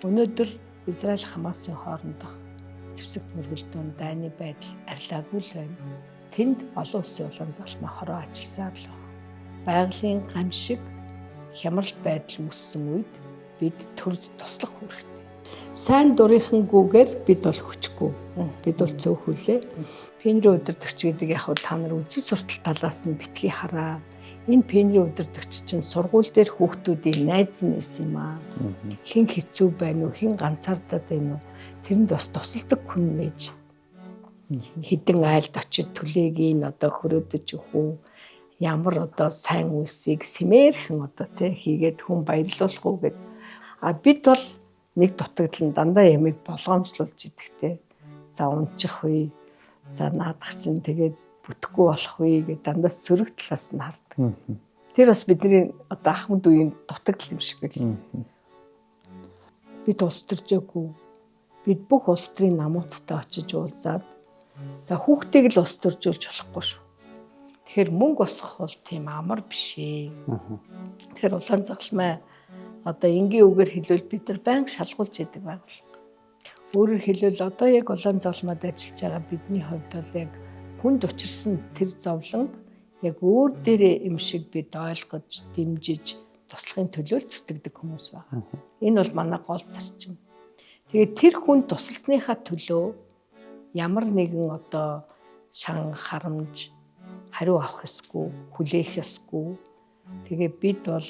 Өнөөдөр Израиль Хамасын хоорондох зэвсэг мөргөлдөөн дайны байдал арилаагүй л байна. Тэнд олон улсын улаан залмаа хороо ажилласаар л байна. Байгалийн гам шиг хямралт байдал үүссэн үед бид төрд туслах хэрэгтэй. Сайн дурынхан гүгээр бид бол хүчгүй. Бид бол цөөхөлээ. Пенри удирдагч гэдэг яг та нар үзэл суртал талаас нь битгий хараа. Энэ пенри удирдагч чинь сургууль дээр хүүхдүүдийн найз нь байсан юм аа. Хэн хэцүү байна уу, хэн ганцаардаад байна уу? Тэрэнд бас тусалдаг хүн байж. Хэдэн айлд очиж түлэгийг одоо хөрөөдөж өгөх үү? Ямар одоо сайн үсийг сэмээрхэн одоо хийгээд хүн баярлуулах уу гэд. Бид бол нэг дутагдлан дандаа ямиг болгоомжлуулж идэгтэй. За унчих үе. За наадах чинь тэгээд бүтэхгүй болох үе гэдэг дандаа сөрөг талаас нь хардаг. Тэр бас бидний одоо ахмад үеийн дутагдал юм шиг байл. Бид улс төржөөгүй. Бид бүх улс төрийн намуудтай очиж уулзаад за хүүхдийг л улс төржүүлж болохгүй шүү. Тэгэхээр мөнгө босгох бол тийм амар биш ээ. Тэгэхээр улаан загалмай одоо энгийн үгээр хэлвэл бид нар байнга шалгуулж яадаг байгууллага. Өөрөөр хэлбэл одоо яг улаан загалмайд ажиллаж байгаа бидний хувьд бол яг хүнд учирсан тэр зовлонг яг өөр дээрээ юм шиг бид ойлгож, дэмжиж, туслахын төлөө зүтгэдэг хүмүүс байна. Энэ бол манай гол зарчим. Тэгээд тэр хүн тусалсныхаа төлөө ямар нэгэн одоо шан харамж хариу авах ёсгүй, хүлээх ёсгүй. Тэгээ бид бол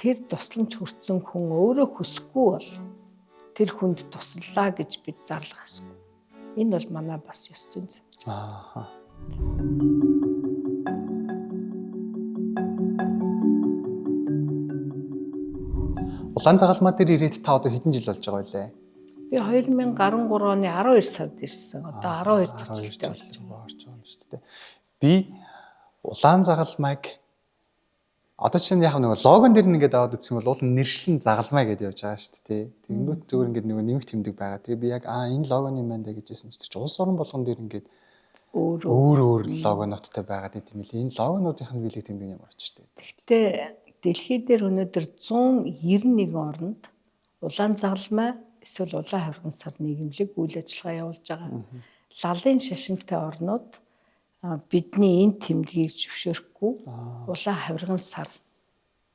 тэр тусламж хүртсэн хүн өөрөө хүсэхгүй бол тэр хүнд туслалаа гэж бид зарлах ёсгүй. Энэ бол манай бас ёс зүйн. Улаан загалмай дээр ирээд та одоо хэдэн жил болж байгаа вэ? Би 2013 оны 12 сард ирсэн. Одоо 12 дахь жилдээ болж байгаа шүү дээ. Би улаан загалмайг одоо чинь яг нэг логон дээр нэгээд аваад үзэх юм бол уул нэршлэн загалмай гэдээ явж байгаа шүү дээ. Тэгэнгүүт зөвөр ингээд нэг нэмэг тэмдэг байгаа. Тэгээ би яг энэ логоны маань дэ гэжсэн чинь улс орон болгон дээр ингээд өөр логоноттой байгаад идэм билээ. Энэ логонуудын биелэг тэмдэг ямар очтой. Гэхдээ дэлхий дээр өнөөдөр 191 орнд улаан загалмай эсвэл улаан хавирган сар нийгэмлэг үйл ажиллагаа явуулж байгаа. Лалын шашинтай орнууд бидний энэ тэмдгийг зөвшөөрөхгүй улаан хавирган сар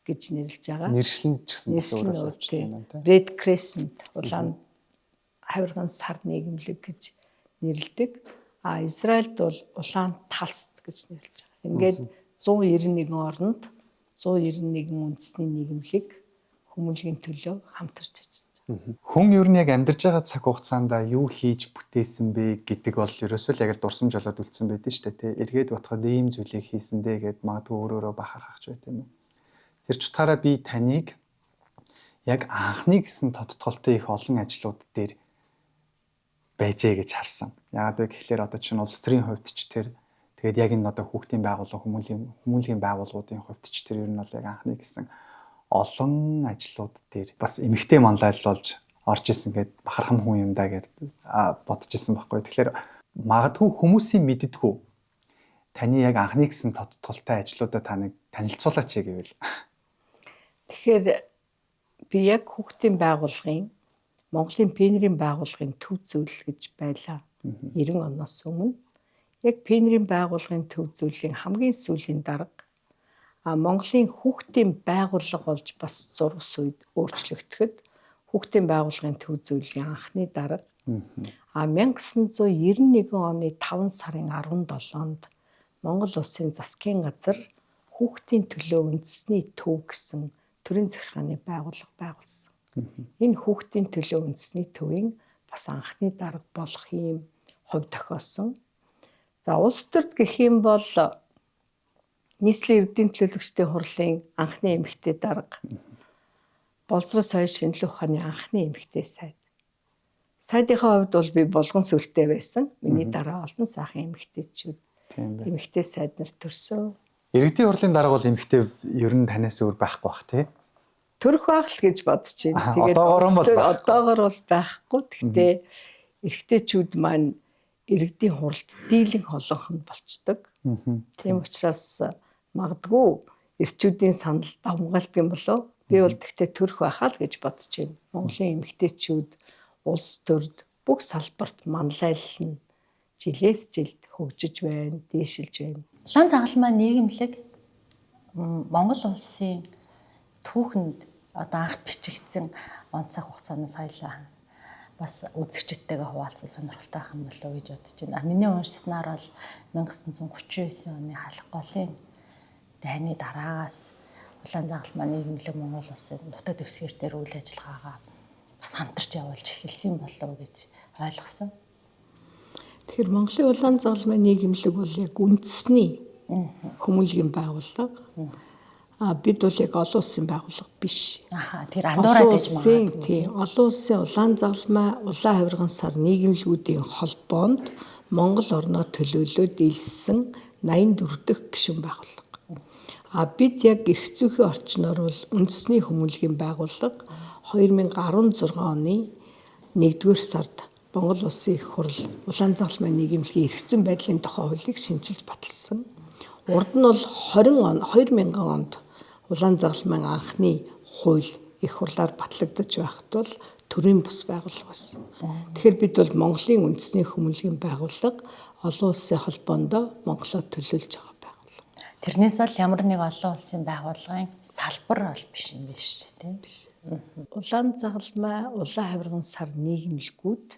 гэж нэрлэж байгаа. Нэршлэн ч гэсэн өөрөөр хэлбэл Red Crescent улаан хавирган сар нийгэмлэг гэж нэрлэдэг. Израильд бол улаан талст гэж нэрлэж байгаа. Ингээд 191 орнд 191 үндэсний нийгэмлэг хүмүүнлэгийн төлөө хамтарч ажиллаж. Хүн ер нь яг амьдарч байгаа цаг хугацаанд юу хийж бүтээсэн бэ гэдэг бол ерөөсөө л яг дурсамж болоод үлдсэн байдэн шүү дээ. Эргээд бодоход ийм зүйлийг хийсэндээ гэд магадгүй өөрөөрөө бахархаж байт юм. Тэр ч утгаараа би таныг яг анхны гэсэн тодтголтой их олон ажлууд дээр байжээ гэж харсан. Яагаад вэ гэхээр одоо чинь улс төрийн хувьд ч тэгээд яг энэ одоо хүүхдийн байгууллага хүмүүнлэгийн байгууллагуудын хувьд ч ер нь бол яг анхны гэсэн олон ажлууд дээр бас эмэгтэй манлайлуулж орж исэн гэд бахархам хүн юм да гэд бодож исэн байхгүй. Тэгэхээр магадгүй хүмүүсийн мэддэггүй таны яг анхны гэсэн тодтголтой ажлуудаа таныг танилцуулаач гэвэл. Тэгэхээр би яг хүүхдийн байгууллагын Монголын пенрийн байгууллагын төв зөвлөл гэж байлаа. 90 оноос өмнө яг пенрийн байгууллагын төв зөвлөлийн хамгийн сүүлийн дарга Монголын хүүхдийн байгууллага болж бас зургас үед өөрчлөгдөхөд хүүхдийн байгууллагын төв зөвлөлийн анхны дарга 1991 оны 5 сарын 17-нд Монгол Улсын засгийн газар хүүхдийн төлөө үндэсний төв гэсэн төрийн захиргааны байгууллага байгуулсан. Энэ хүүхдийн төлөө үндэсний төвийн бас анхны дарга болох юм хувь тохиолсон. За улс төрд гэх юм бол нийслэлийн иргэдийн төлөөлөгчдийн хурлын анхны эмэгтэй дарга боловсрол соёл шинжилгээ ухааны анхны эмэгтэй сайд. Сайдынхаа хувьд бол би болгон сүлтэй байсан. Миний дараа олон сайхан эмэгтэйчүүд эмэгтэй сайд нар төрсөн. Иргэдийн хурлын дарга бол эмэгтэй ер нь танаас өөр байхгүй бах тий. Төрөх байх л гэж бодож байна. Тэгээд одоогор бол байхгүй. Гэхдээ эрэгтэйчүүд маань иргэдийн хуралд дийлэн холонхон болцдог. Тийм учраас магадгүй эрчүүдийн санал давмгаалт юм болов Би бол тэгтээ төрөх байхаа л гэж бодож байна. Монголын эмэгтэйчүүд улс төрд бүх салбарт манлайлал нь жилээс жилд хөгжиж байна, дээшилж байна. Улаан загалмай нийгэмлэг Монгол улсын түүхэнд одоо анх бичигдсэн онцгой хугацаанаас хайлаа бас үзэгчдтэйгээ хуваалцсан сонирхолтой байх юм болов уу гэж бодож байна. Миний уншсанаар бол 1939 оны халах голын дайны дараагаас улаан загалмай нийгэмлэг Монгол улсын нутаг дэвсгэр дээр үйл ажиллагаагаа бас хамтарч явуулж эхэлсэн болов уу гэж ойлгосон. Тэгэхээр Монголын улаан загалмай нийгэмлэг бол яг үндэсний хүмүүнлэгийн байгууллага. Бид бол яг олон улсын байгууллага биш. Тэр андуураад байж магадгүй. Тийм, олон улсын улаан загалмай, улаан хавирган сар нийгэмлэгүүдийн холбоонд Монгол орноо төлөөлөөд илссэн 84 дахь гишүүн байгууллага. Бид яг эрх зүйн орчноор бол үндэсний хүмүүнлэгийн байгууллага 2016 оны 1-р сард Монгол улсын их хурл улаан загалмай нийгэмлэгийн эрх зүйн байдлын тухай хуулийг шинжилж баталсан. Урд нь бол 2000 онд улаан загалмай анхны хууль их хурлаар батлагдаж байхад бол төрийн бус байгууллага байсан. Тэгэхээр бид бол Монголын үндэсний хүмүүнлэгийн байгууллага олон улсын холбоонд Монголоо төлөөлж байгаа байгууллага. Тэрнээс бол ямар нэг олон улсын байгууллагын салбар бол биш юм биш тийм биш. Улаан загалмай, улаан хавирган сар нийгэмлэгүүд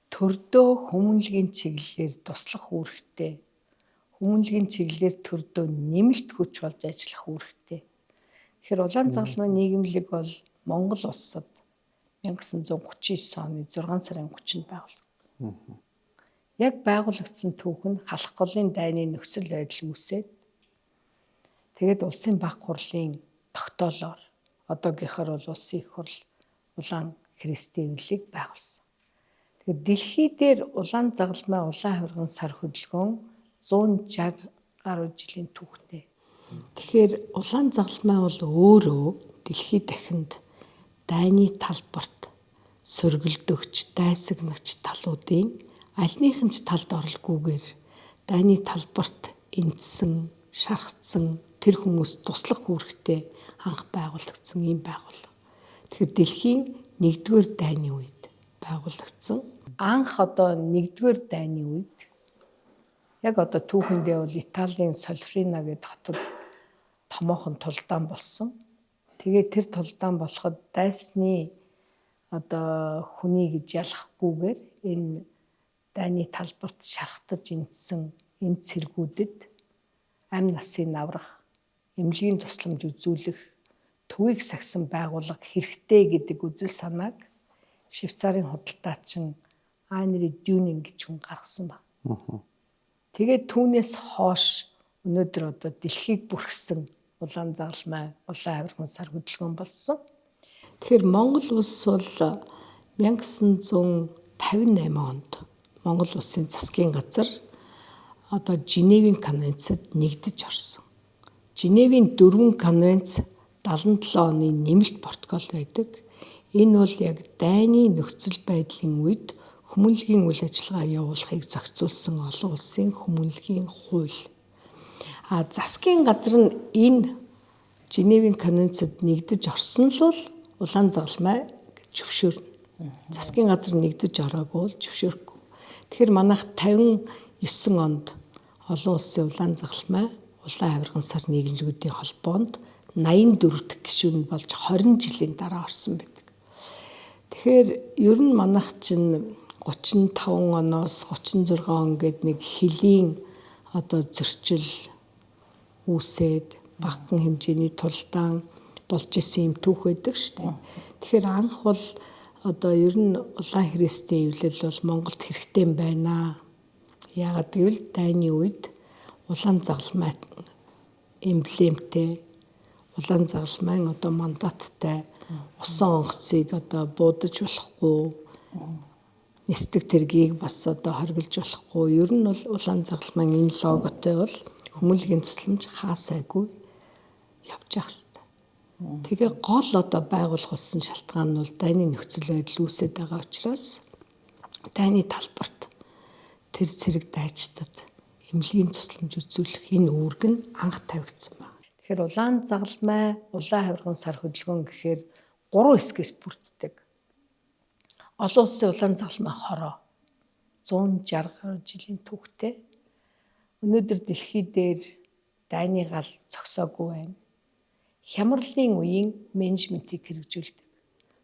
төрдөө хүмүүнлэгийн чиглэлээр туслах үүрэгтэй. Хүмүүнлэгийн чиглэлээр төрдөө нэмэлт хүч болж ажиллах үүрэгтэй. Тэгэхээр улаан загалмай нийгэмлэг бол Монгол улсад 1939 оны 6 сарын 30-нд байгуулагдсан. Яг байгуулагдсан түүх нь халах голын дайны нөхцөл байдал үүсээд тэгээд улсын баг хурлын тогтоолоор одоогийнхоор бол улсын их хурл улаан христийн эвлэлийг байгуулсан. Тэгэхээр дэлхий дээр улаан загалмай, улаан хавирган сар хөдөлгөөн 160 гаруй жилийн түүхтэй. Тэгэхээр улаан загалмай бол өөрөө дэлхий дахинд дайны талбарт сөргөлдөгч, дайсагнагч талуудын альнийхэн ч талд оролгүйгээр дайны талбарт эндсэн, шархсан тэр хүмүүс туслах үүрэгтэй анх байгуулагдсан юм байгууллага. Тэгэхээр дэлхийн 1-р дайны үед байгуулагдсан. Анх одоо 1-р дайны үед яг одоо түүхэндээ бол Италийн Солфрино гэдэг хотод томоохон тулдаан болсон. Тэгээд тэр тулдаан болоход дайсны одоо хүний гэж ялахгүйгээр энэ дайны талбарт шархтаж эндсэн энэ цэргүүдэд амь насын аврах, эмнэлгийн тусламж үзүүлэх, төвийг сагсан байгууллага хэрэгтэй гэдэг үзэл санааг Швейцарын худалдаачин Анри Дюнинг гэж хүн гаргасан ба. Тэгээд түүнээс хойш өнөөдөр одоо дэлхийг бүрхсэн улаан загалмай, улаан хавирган сар хөдөлгөөн болсон. Тэгэхээр Монгол улс бол 1958 онд Монгол улсын засгийн газар одоо Женевийн конвенцэд нэгдэж орсон. Женевийн 4 конвенц 77 оны нэмэлт протокол байдаг. Энэ бол яг дайны нөхцөл байдлын үед хүмүүнлэгийн үйл ажиллагаа явуулахыг зохицуулсан олон улсын хүмүүнлэгийн хууль. Засгийн газар нь энэ Женевийн конвенцэд нэгдэж орсон л улаан загалмай зөвшөөрнө. Засгийн газар нэгдэж ороогүй бол зөвшөөрөхгүй. Тэгэхээр манайх 59 онд олон улсын улаан загалмай, улаан хавирган сар нийгэмлэгүүдийн холбоонд 84 дахь гишүүн болж 20 жилийн дараа орсон байдаг. Тэгэхээр ер нь манайх чинь 35 оноос 36 он гээд нэг хилийн одоо зөрчил үүсээд багахан хэмжээний тулдаан болж исэн юм түүх байдаг шүү дээ. Тэгэхээр анх бол одоо ер нь улаан христийн эвлэл бол Монголд хэрэгтэй юм байна. Яагаад гэвэл дайны үед улаан загалмай эмблемтэй, улаан загалмай одоо мандаттай усан онгоцыг одоо буудаж болохгүй, нисдэг тэргийг бас одоо хоригдж болохгүй. Ер нь бол улаан загалмай энэ логотой бол хүмүүнлэгийн тусламж хаасайгүй явж явах хэрэгтэй. Тэгээ гол одоо байгуулах болсон шалтгаан нь бол дайны нөхцөл байдал үүсэж байгаа учраас дайны талбарт тэр цэрэг дайчдад эмнэлгийн тусламж үзүүлэх энэ үүрэг нь анх тавигдсан байна. Тэгэхээр улаан загалмай, улаан хавирган сар хөдөлгөөн гэхээр 3 хэсгээс бүрддэг. Олон улсын улаан загалмай хороо 160 гаруй жилийн түүхтэй. Өнөөдөр дэлхий дээр дайны гал зогсоогүй байна. Хямралын үеийн менежментийг хэрэгжүүлдэг.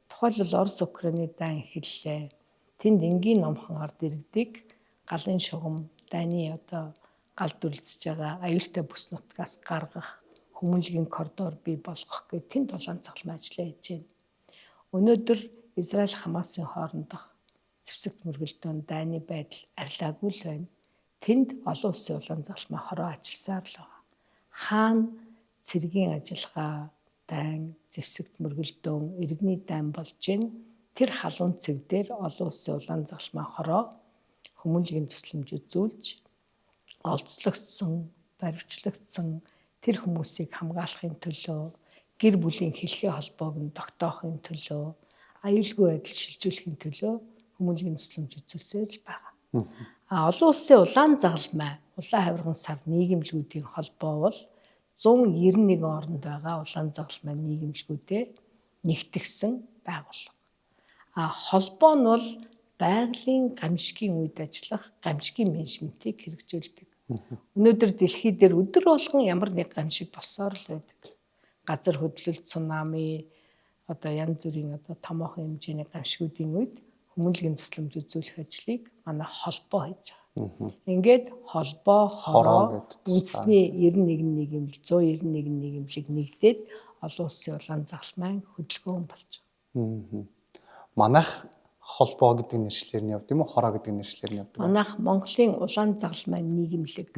Тухайлбал Орос Украины дан эхэллээ. Тэнд энгийн номхон ард иргэдэг галын шугам дайны галд үлдсэж байгаа аюултай бүс нутгаас гаргах хүмүүнлэгийн коридор бий болгох гэх тэнд улаан загалмай ажиллаа хийж байна. Өнөөдөр Израиль Хамасын хоорондох зэвсэгт мөргөлдөөн дайны байдал арилаагүй л байна. Тэнд олон улсын улаан загалмай хороо ажилласаар л байна. Хаана цэргийн ажиллагаа, дайн, зэвсэгт мөргөлдөөн, иргэний дайн болж байна. Тэр халуун цэг дээр олон улсын улаан загалмай хороо хүмүүнлэгийн тусламж үзүүлж олзлогдсон, баривчлагдсан тэр хүмүүсийг хамгаалахын төлөө, гэр бүлийн хэлхээ холбоог нь тогтоохын төлөө, аюулгүй байдал шилжүүлэхин төлөө хүмүүнлэгийн тусламж үзүүлсээр л байгаа. Олон улсын улаан загалмай, улаан хавирган сар нийгэмлэгүүдийн холбоо бол 191 оронд байгаа улаан загалмай нийгэмлэгүүдээр нэгтгэсэн байгууллага. Холбоо нь бол байгалийн гамшигын үед ажиллах гамшигын менежментийг хэрэгжүүлдэг. Өнөөдөр дэлхий дээр өдөр болгон ямар нэг гамшиг болсоор л байдаг. Газар хөдлөл, цунами, янз бүрийн томоохон хэмжээний гамшигуудын үед хүмүүнлэгийн тусламж үзүүлэх ажлыг манай холбоо хийж байгаа. Ингээд холбоо, хороо, үндэсний 91 нийгэмлэг, 191 нийгэмлэг нэгдээд олон улсын улаан загалмай хөдөлгөөн болж байгаа. Манайх холбоо гэдэг нэршлэр нь явд юм уу? Хороо гэдэг нэршлэр нь явд юм уу? Манайх Монголын улаан загалмай нийгэмлэг.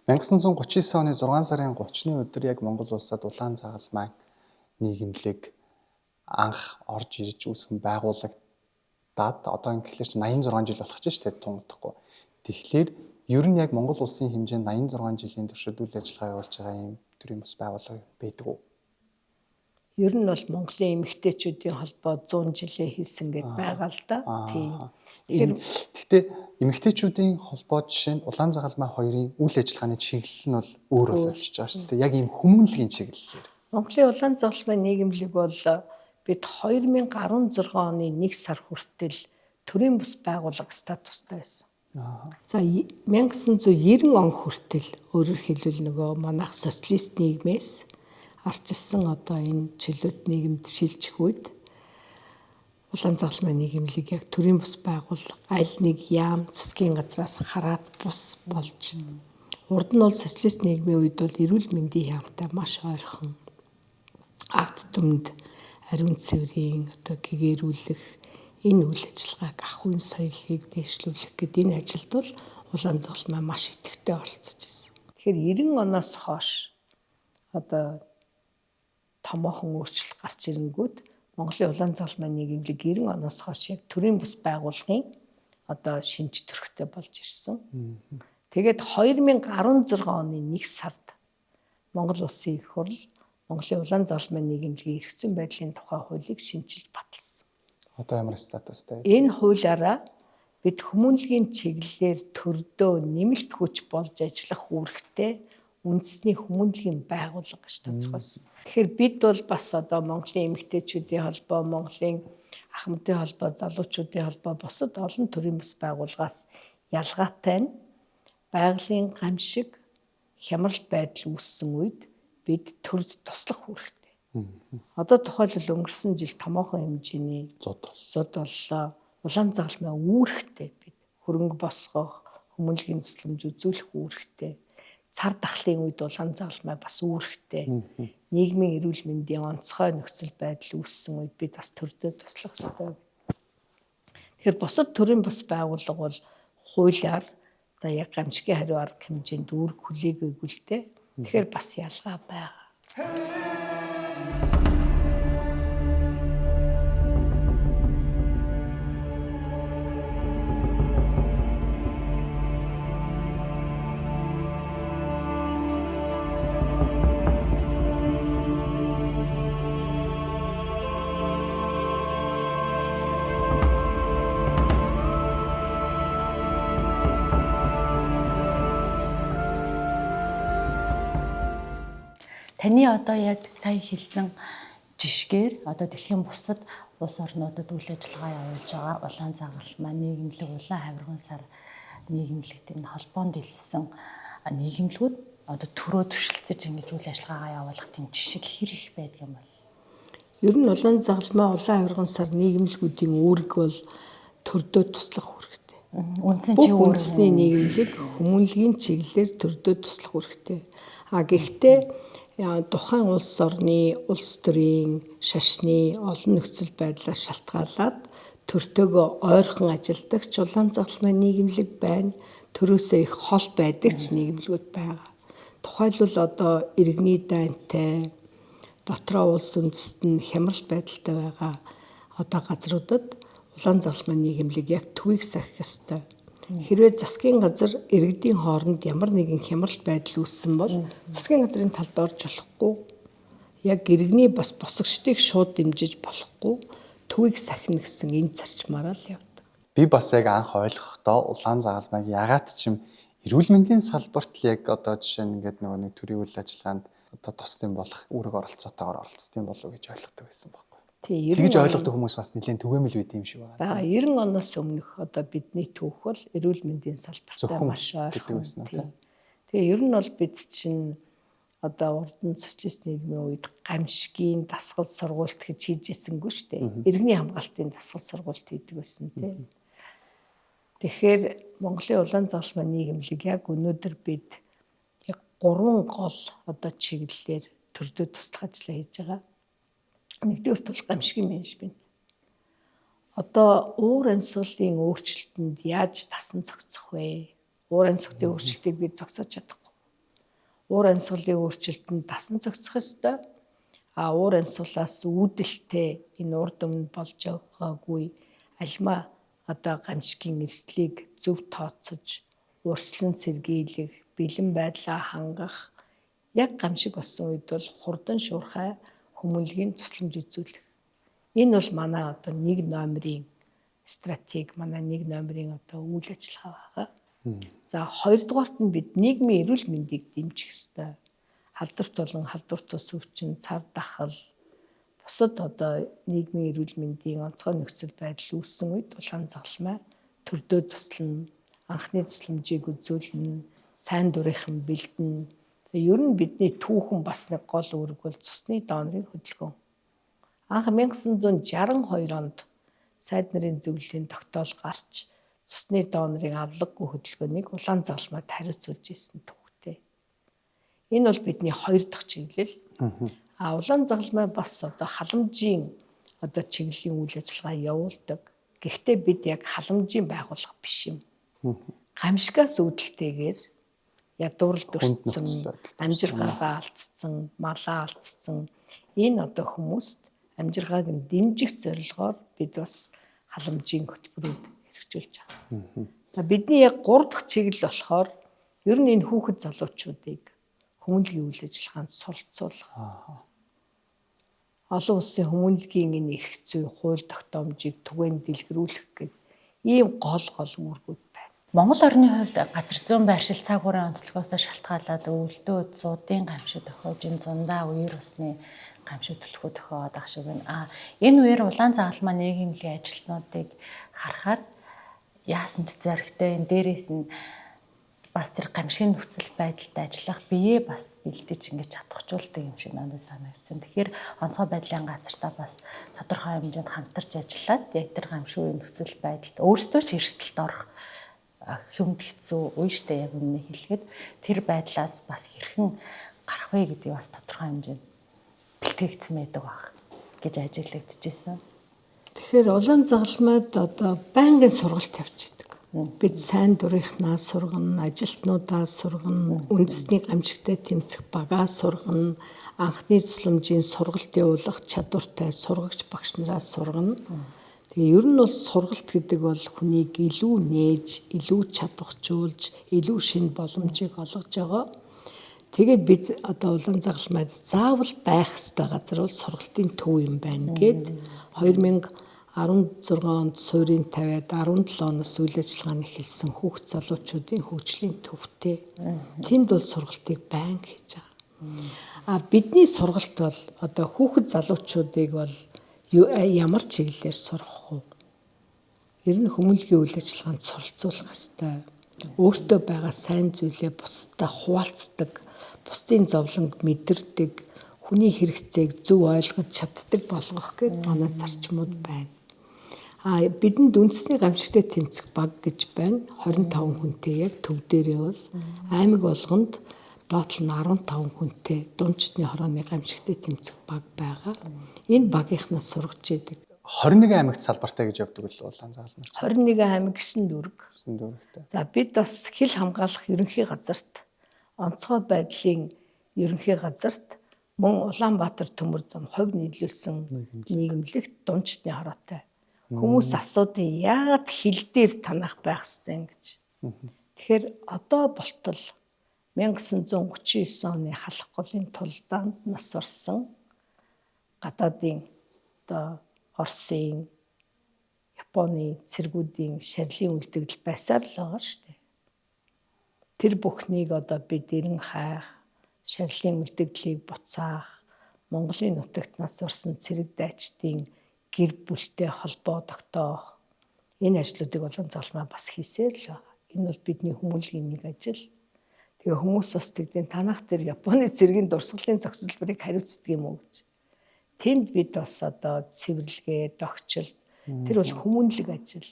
(1939 оны 6 сарын 30-ны өдөр яг Монгол улсад улаан загалмай нийгэмлэг анх орж ирж үүсгэн байгуулагдаад одоо ингэхлээр чинь 86 жил болох ч шүү дээ тунгадахгүй. Тэгэхээр ер нь яг Монгол улсын хэмжээнд 86 жилийн туршид үйл ажиллагаа явуулж байгаа юм төрийн бас байгууллага байдаг уу? Ер нь бол Монголын эмэгтэйчүүдийн холбоо 100 жилээ хийсэн гэд байгаа л да. Тийм. Гэхдээ эмэгтэйчүүдийн холбоо жишээ нь улаан загалмай хоёрын үйл ажиллагааны чиглэл нь бол өөр болчихж байгаа шүү дээ. Яг ийм хүмүүнлэгийн чиглэлээр. Монголын улаан загалмай нийгэмлэг бол бид 2016 оны 1 сар хүртэл төрийн бас байгууллага статустай байсан. За 1990 он хүртэл өөрөөр хэлбэл нөгөө манайх социалист нийгмээс арчилсан энэ чөлөөт нийгэмд шилжих үед улаан загалмай нийгэмлэг яг төрийн бас байгууллага аль нэг яам засгийн газраас хараад бус болж урд нь бол социалист нийгмийн үед бол эрүүл мэндийн яамтай маш ойрхон ард түмэнд ариун цэврийн гэгээрүүлэх энэ үйл ажиллагааг ахуйн соёлыг дээшлүүлэх гэдэг энэ ажилд бол улаан загалмай маш идэвхтэй оролцож байсан. Тэгэхээр 90 оноос хойш томоохон өөрчлөлт гарч ирэнгүүт Монголын улаан загалмай нийгэмлэг 90 оноос хойш яг төрийн бас байгууллагын шинж төрхтэй болж ирсэн. Тэгээд 2016 оны 1 сард Монгол Улсын их хурл Монголын улаан загалмай нийгэмлэгийн эрх зүйн байдлын тухай хуулийг шинжилж баталсан. Одоо ямар статустай? Энэ хуулиараа бид хүмүүнлэгийн чиглэлээр төрдөө нэмэлт хүч болж ажиллах үүрэгтэй үндэсний хүмүүнлэгийн байгууллага гэж тодорхойлсон. Тэгэхээр бид бол бас Монголын эмэгтэйчүүдийн холбоо, Монголын ахмадын холбоо, залуучуудын холбоо бусад олон төрлийн бас байгууллагаас ялгаатай нь байгалийн гамшиг, хямралт байдал үүссэн үед бид төрд туслах үүрэгтэй. Одоо тухайлбал өнгөрсөн жил томоохон хэмжээний зуд боллоо. Улаан загалмай үүрэгтэй бид хөрөнгө босгох, хүмүүнлэгийн тусламж үзүүлэх үүрэгтэй. Цар тахлын үед улаан загалмай бас үүрэгтэй. Нийгмийн эрүүл мэндийн онцгой нөхцөл байдал үүссэн үед бид бас төрдөө туслах ёстой. Тэгэхээр бусад төрлийн бас байгууллага бол хуулиар яг гамшигын хариу арга хэмжээнд үүрэг хүлээгээгүй л дээ. Тэгэхээр бас ялгаа байгаа. Таны одоо яг сая хэлсэн жишгээр одоо дэлхийн бусад улс орнуудад үйл ажиллагаа явуулж байгаа улаан загалмай нийгэмлэг улаан хавирган сар нийгэмлэг тийм холбоонд илсэн нийгэмлэгүүд одоо төрөө туршилцаж ингэж үйл ажиллагаагаа явуулах тийм жишг хэр их байдаг юм бол? Ер нь улаан загалмай улаан хавирган сар нийгэмлэгүүдийн үүрэг бол төрдөө туслах үүрэгтэй. Үндэсний нийгэмлэг хүмүүнлэгийн чиглэлээр төрдөө туслах үүрэгтэй. Гэхдээ тухайн улс орны, улс төрийн, шашны олон нөхцөл байдлаас шалтгаалаад төртөөгөө ойрхон ажилдагч улаан загалмай нийгэмлэг байна. Төрөөсөө их хол байдаг ч нийгэмлэгүүд байгаа. Тухайлбал одоо иргэний дайнтай, дотроо улс үндэст нь хямрал байдалтай байгаа одоо газруудад улаан загалмай нийгэмлэг яг төвийг сахих ёстой. Хэрвээ засгийн газар иргэдийн хооронд ямар нэгэн хямрал байдал үүссэн бол засгийн газрын талд орж болохгүй. Яг иргэний бас босгочдыг шууд дэмжиж болохгүй. Төвийг сахина гэсэн энэ зарчмаараа л явдаг. Би бас яг анх ойлгохдоо улаан загалмайг ягаад ч юм эрүүл мэндийн салбарт л яг одоо жишээ нь ингээд нөгөө нэг төрийн үйл ажиллагаанд одоо тусдсан болох үүрэг оролцоотойгоор оролцсон болов уу гэж ойлгодог байсан байхгүй. Тэгж ойлгодог хүмүүс бас нэлээд түгээмэл байд юм шиг байна. 90 оноос өмнөх одоо бидний түүх бол эрүүл мэндийн салбартай маш ойрхон. Тэгээ ер нь бол бид чинь одоо урдан социалист нийгмийн үед гамшигын дасгал сургуульт гэж хийж ирсэнгүй шүү дээ. Иргэний хамгаалтын дасгал сургуульт хийдэг байсан тийм. Тэгэхээр Монголын улаан загалмай нийгэмлэг яг өнөөдөр бид яг 3 гол одоо чиглэлээр төрдөө туслах ажиллаа хийж байгаа. Нэгдүгээр тул гамшигын менежмент. Одоо уур амьсгалын өөрчлөлтөнд яаж тасан зохицох вэ? Уур амьсгалын өөрчлөлтийг бид зогсоож чадахгүй. Уур амьсгалын өөрчлөлтөнд тасан зохицох ёстой. Уур амьсгалаас үүдэлтэй энэ урд өмнө болж байгаагүй альма одоо гамшигын эслийг зөв тооцож, урьдчилан сэргийлэх, бэлэн байдлаа хангах яг гамшиг болсон үед бол хурдан шуурхай хүмүүнлэгийн тусламж үзүүлэх. Энэ бол манай одоо 1 номерын стратеги, манай 1 номерын одоо үйл ажиллагаа байгаа. За 2 дугаарт нь бид нийгмийн эрүүл мэндийг дэмжих ёстой. Халдварт болон халдварт ус өвчин, цар тахал, бусад одоо нийгмийн эрүүл мэндийн онцгой нөхцөл байдал үүссэн үед улаан загалмай төрдөө туслана, анхны тусламжийг үзүүлнэ, сайн дурынхан бэлдэнэ. Ер нь бидний түүхэн бас нэг гол үүрэг бол цусны донорын хөдөлгөөн. Анх 1962 онд сайд нарын зөвлөлийн тогтоол гарч цусны донорын авлаггүй хөдөлгөөнийг улаан загалмайд хариуцуулж ирсэн түүхтэй. Энэ бол бидний 2 дахь чиглэл. Улаан загалмай бас одоо халамжийн одоо чиглэлийн үйл ажиллагаа явуулдаг. Гэхдээ бид яг халамжийн байгууллага биш юм. Гамшигаас үүдэлтэйгээр ядуурл дүрцсэн, амжиргаагаа алдсан, малаа алдсан энэ одоо хүмүүст амжиргааг нь дэмжих зорилгоор бид бас халамжийн хөтөлбөрүүд хэрэгжүүлж байгаа. За бидний яг 3 дахь чиглэл болохоор ер нь энэ хүүхэд залуучуудыг хүмүүнлэгийн үйл ажиллагаанд суралцуулах. Олон улсын хүмүүнлэгийн энэ эрх зүй, хууль тогтоомжийг түгээн дэлгэрүүлэх гэх ийм гол үүргүүд байна. Монгол орны хувьд газар зүйн байршил цаг хугацааны онцлогоос шалтгаалаад өвөлдөө зуудын гамшиг тохиож энэ зундаа үер усны гамшиг түлхүү тохиоод ах шиг байна. Энэ үеэр улаан загалмай нийгэмлэгийн ажилтнуудыг харахаар яасан ч зоригтой энэ дээрээс нь бас тэр гамшигын нөхцөл байдалд ажиллах биеэ бас бэлдэж ингэж чадахжуулдаг юм шиг надад санагдсан. Тэгэхээр онцгой байдлын газартаа бас тодорхой хэмжээнд хамтарч ажиллаад яг тэр гамшигын нөхцөл байдалд өөрсдөө ч эрсдэлд орох хүнд хэцүү үе штэ яг үнэ хэлэхэд тэр байдлаас бас хэрхэн гарах вэ гэдгийг бас тодорхой хэмжээнд бэлтгэгдсэн байдаг баг гэж ажиглагдчихсэн. Тэгэхээр улаан загалмайд одоо байнгын сургалт явчихдаг. Бид сайн дурынхнаа сургана, ажилтнуудаа сургана, үндэсний гамшигтай тэмцэх багаа сургана, анхны тусламжийн сургалт явуулах чадвартай сургагч багш нараас сургана. Тэгээ ер нь бол сургалт гэдэг бол хүнийг илүү нээж, илүү чадварчулж, илүү шинэ боломжийг олгож байгаа. Тэгээд бид одоо улаан загалмайд заавал байх ёстой газар бол сургалтын төв юм байна гэд 2016 онд суурийн тавиад 17 оноос үйл ажиллагааны эхэлсэн хүүхд залуучуудын хөгжлийн төвтэй. Тэнд бол сургалтыг байнга хийж байгаа. Бидний сургалт бол одоо хүүхэд залуучуудыг бол ямар чиглэлээр сургах вэ? Ер нь хүмүүнлэгийн үйл ажиллагаанд суралцуулах ёстой. Өөртөө байгаа сайн зүйлээ бусдад хуваалцдаг, бусдын зовлонг мэдэрдэг, хүний хэрэгцээг зөв ойлгож чаддаг болгох гэдэг манай зарчмууд байна. Бидэнд үндэсний гамшигтай тэмцэх баг гэж байна. 25 хүнтэй яг төв дээрээ бол аймаг болгонд доотлол нь 15 хүнтэй дундчдны хорооны гамшигтай тэмцэх баг байгаа. Энэ багийнхнаас сургаж идэг. 21 аймагт салбартай гэж явдаг л улаан загалмай. 21 аймаг 9 дүүрэг. 9 дүүрэгтэй. За бид бас хил хамгаалах ерөнхий газарт онцгой байдлын ерөнхий газарт мөн Улаанбаатар төмөр зам хувь нийлүүлсэн нийгэмлэгт дундчдны хороотой. Хүмүүс асуудын яагаад хил дээр танах байх ёстой гэж. Тэгэхээр одоо болтол 1939 оны халах голын тулдаанд нас орсон гадаадын одоо Оросын, Японы цэргүүдийн шарилын үлдэгдэл байсаар л байгаа шүү дээ. Тэр бүхнийг одоо бид эрен хайх, шарилын үлдэгдлийг буцаах, Монголын нутагт нас орсон цэрэг дайчдын гэр бүлтэй холбоо тогтоох энэ ажлуудыг болон залмаа бас хийсээр л байгаа. Энэ бол бидний хүмүүнлэгийн нэг ажил. Тэгээ хүмүүс бас тэгдэн танах тэр Японы цэргийн дурсгалын зохицолборыг хариуцдаг юм уу гэж. Тэнд бид бас одоо цэвэрлэгээ, догчил тэр бол хүмүүнлэг ажил.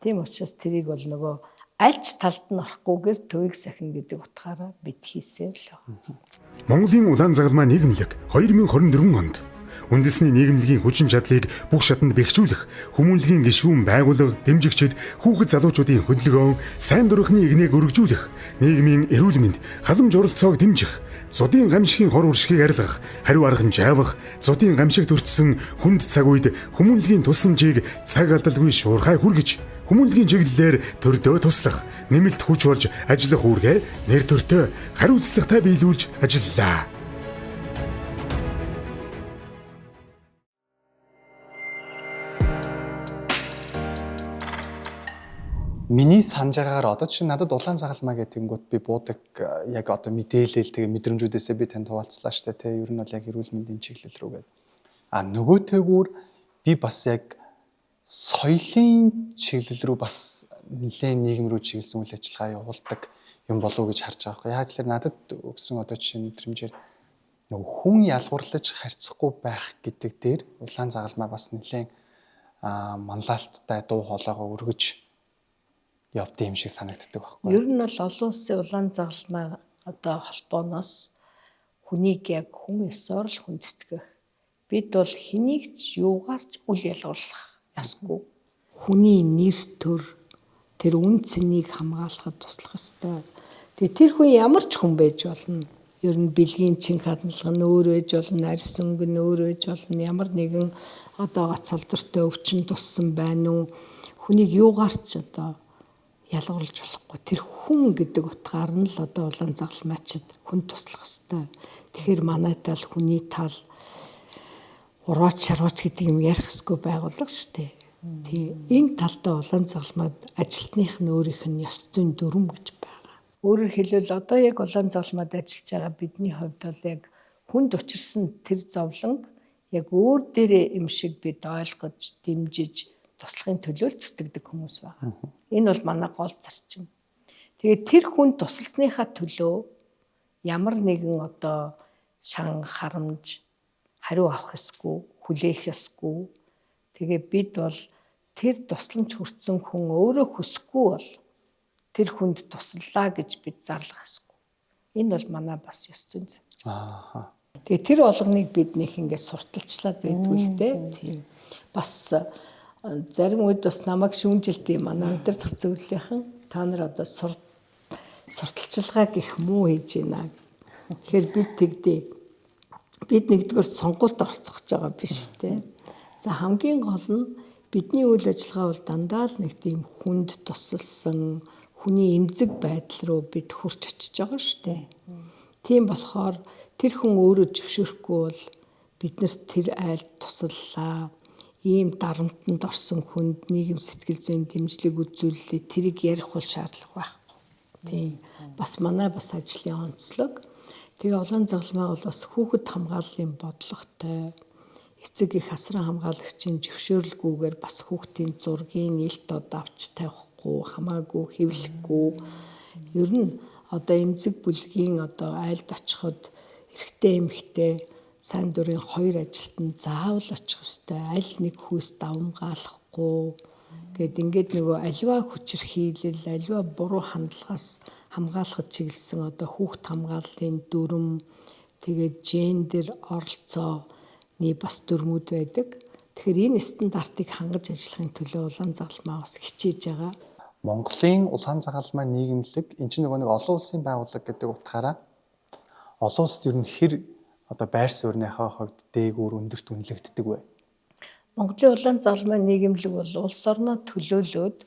Тийм учраас тэрийг бол нөгөө альч талд нь орохгүйгээр төвийг сахин гэдэг утгаараа бид хийсээр л байгаа. Монголын улаан загалмай нийгэмлэг 2024 онд үндэсний нийгэмлэгийн хүчин чадлыг бүх шатанд бэхжүүлэх хүмүүнлэгийн гишүүн байгууллага дэмжигчид хүүхэд залуучуудын хөдөлгөөн, сайн дурхны игнийг өргөжүүлэх, нийгмийн эрүүл мэнд, халамж оролцоог дэмжих, зудын гамшигын хор уршигыг арилгах, хариу аргамж авах, зудын гамшигт өртсөн хүнд цаг үед хүмүүнлэгийн тусламжийг цаг алдалгүй шуурхай хүргэж, хүмүүнлэгийн чиглэлээр төрдөө туслах, нэмэлт хүч болж ажиллах үүргээ нэр төртөө хариуцлагатай биелүүлж ажиллалаа. Миний санаж байгаагаар одоо чинь надад улаан загалмай гэтэнгүүт би буудаг яг одоо мэдээлэл тэгээ мэдрэмжүүдээсээ би танд хуваалцлаа штэ тий. Ер нь бол яг эрүүл мэндийн чиглэл рүүгээ. Нөгөөтэйгүүр би бас яг соёлын чиглэл рүү бас нэлээд нийгэм рүү чиглэсэн үйл ажиллагаа явуулдаг юм болов уу гэж харж байгаа байхгүй. Яг тэгэхээр надад өгсөн одоо жишээ мэдрэмжээр нөгөө хүн ялгуурлаж харьцахгүй байх гэдэг дээр улаан загалмай бас нэлээд манлайлттай дуу хоолойгоо өргөж явд юм шиг санагддаг байхгүй. Ер нь бол олон улсын улаан загалмай одоо холбооноос хүнийг яг хүн ёсоор л хүндэтгэх. Бид бол хэнийг ч юугаарч үл ялгуурлах ясгүй. Хүний нэр төр тэр үн цэнийг хамгаалахад туслах ёстой. Тэгээ тэр хүн ямар ч хүн байж болно. Ер нь бэлгийн чин хадгалга нь өөр байж болно, арьс өнгө нь өөр байж болно. Ямар нэгэн одоо гацалдартай өвчин туссан байна уу? Хүнийг юугаарч одоо ялгуурлаж болохгүй. Тэр хүн гэдэг утгаар нь л одоо улаан загалмайчид хүн туслах ёстой. Тэгэхээр манай тал хүний тал ураач шарваач гэдэг юм ярих ёсгүй байгууллага шүү дээ. Тийм энэ талдаа улаан загалмайд ажилтных нь өөрийнх нь ёс зүйн дүрм гэж байгаа. Өөрөөр хэлбэл одоо яг улаан загалмайд ажиллаж байгаа бидний хувьд бол яг хүнд учирсан тэр зовлон яг өөр дээрээ юм шиг бид ойлгож, дэмжиж туслахын төлөө зүтгэдэг хүмүүс байгаа. Энэ бол манай гол зарчим. Тэгээд тэр хүн тусалсныхаа төлөө ямар нэгэн одоо шан харамж хариу авах ёсгүй, хүлээх ёсгүй. Тэгээ бид бол тэр тусламж хүртсэн хүн өөрөө хүсэхгүй бол тэр хүнд туслалаа гэж бид зарлах ёсгүй. Энэ бол манай бас ёс зүйн. Тэгээ тэр болгоныг бид нөх ингээд сурталчлаад байдгүй л дээ. Тийм. Бас зарим үед бас намайг шүүмжилдэг манай удирдах зөвлөлийнхэн та нар одоо сурталчилгаа гэх мүү хийж байна. Тэгэхээр бид тэгдээ. Бид нэгдүгээр сонгуульд оролцох гэж байгаа биш те. За хамгийн гол нь бидний үйл ажиллагаа бол дандаа л нэг тийм хүнд тусалсан хүний эмзэг байдал руу бид хурц очиж байгаа шүү дээ. Тийм болохоор тэр хүн өөрөө зөвшөөрөхгүй бол бид нарт тэр айлд туслалаа. Ийм дарамтанд орсон хүнд нийгэм сэтгэл зүйн дэмжлэг үзүүлэлээ тэрийг ярих бол шаардлага байхгүй. Тийм. Бас манай бас ажлын онцлог. Тэгээ улаан загалмай бол бас хүүхэд хамгааллын бодлоготой эцэг их асран хамгаалагчийн зөвшөөрлгүйгээр бас хүүхдийн зургийг нээлт дод авч тавихгүй хамаагүй хэвлэхгүй ер нь одоо эмзэг бүлгийн одоо айлд очиход эрэгтэй эмэгтэй сайн дурын хоёр ажилтан заавал очих ёстой аль нэг хүйс давмгаалахгүй гэд ингээд нөгөө аливаа хүчирхийлэл аливаа буруу хандлагаас хамгаалахад чиглэсэн одоо хүүхд хамгааллын дүрм тэгээд гендер оролцооны бас дүрмүүд байдаг. Тэгэхээр энэ стандартыг хангаж ажиллахын төлөө улаан загалмай бас хичээж байгаа. Монголын улаан загалмай нийгэмлэг энэ чинь нөгөө нэг олон улсын байгууллага гэдэг утгаараа олон улсад ер нь хэр одоо байр суурьныхаа хувьд дээгүүр өндөрт үнэлэгддэг вэ? Монголын улаан загалмай нийгэмлэг бол улс орноо төлөөлөөд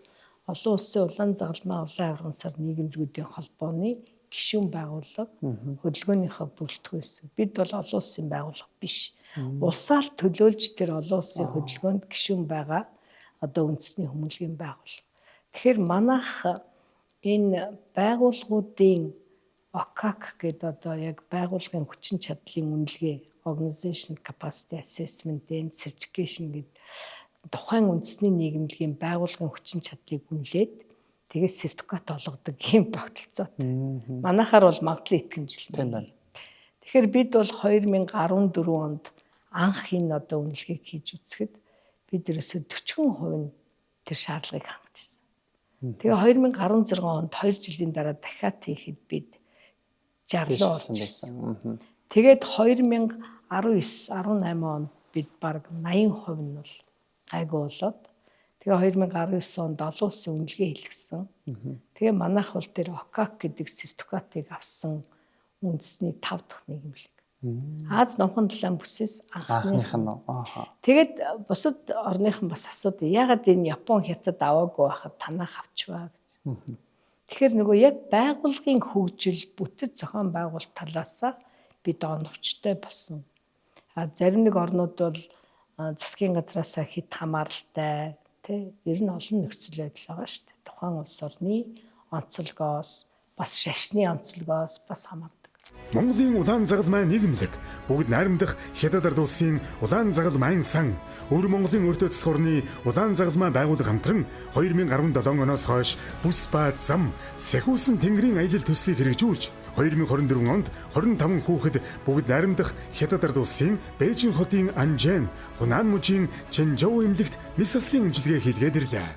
олон улсын улаан загалмай улаан авирган сар нийгэмлэгүүдийн холбооны гишүүн байгууллага хөдөлгөөнийхөө бүрэлдэхүүн хэсэг. Бид бол олон улсын байгууллага биш. Улсаар төлөөлж тэр олон улсын хөдөлгөөнд гишүүн байгаа одоо үндэсний хүмүүнлэгийн байгууллага. Тэгэхээр манайх энэ байгууллагуудын ОКАК гэдэг одоо яг байгууллагын хүчин чадлын үнэлгээ Organization Capacity Assessment and Certification гэдэг тухайн үндэсний нийгэмлэгийн байгууллагын хүчин чадлыг үнэлээд тэгээд сертификат олгодог юм тогтолцоотой. Манайхаар бол магадлал итгэмжлэл. Тийм байна. Тэгэхээр бид бол 2014 онд анх энэ одоо үнэлгээг хийж үзэхэд бид ерөөсөө 40% нь тэр шаардлагыг хангаж ирсэн. Тэгээ 2016 онд 2 жилийн дараа дахиад хийхэд бид 60 болсон байсан. Тэгээд 2019, 18 онд бид баг 80% нь бол гайгүй болоод тэгээ 2019 онд олон улсын үнэлгээ хийлгэсэн. Тэгээ манайх бол тэр ОКАК гэдэг сертификатыг авсан үндэсний 5 дахь нийгэмлэг. Аз номхон талаан бүсээс анхных нь. Тэгээд бусад орныхан бас асуудаг. Ягаад энэ Япон хятад аваагүй байхад танах авчваа гэж. Тэгэхээр нөгөө яг байгууллагын хөгжил бүтэц зохион байгуулалт талаасаа бид оновчтой болсон. Зарим нэг орнууд бол засгийн газраасаа хит хамааралтай тий ер нь олон нөхцөл байдал байгаа шүү дээ. Тухайн улс орны онцлогоос бас шашны онцлогоос бас хамаардаг. Монголын улаан загалмай нийгэмлэг бүгд найрамдах хятад ард улсын улаан загалмайн сан өвөр Монголын өртөө засаг орны улаан загалмай байгууллага хамтран 2017 оноос хойш бүс ба зам сахиусан тэнгэрийн аялал төслийг хэрэгжүүлж 2024 онд 25 хүүхэд бүгд найрамдах хятад ард улсын Бээжин хотын Анжэн, Хунан мужийн Чэнжоу эмнэлэгт мэс заслын имчилгээ хийлгээд ирлээ.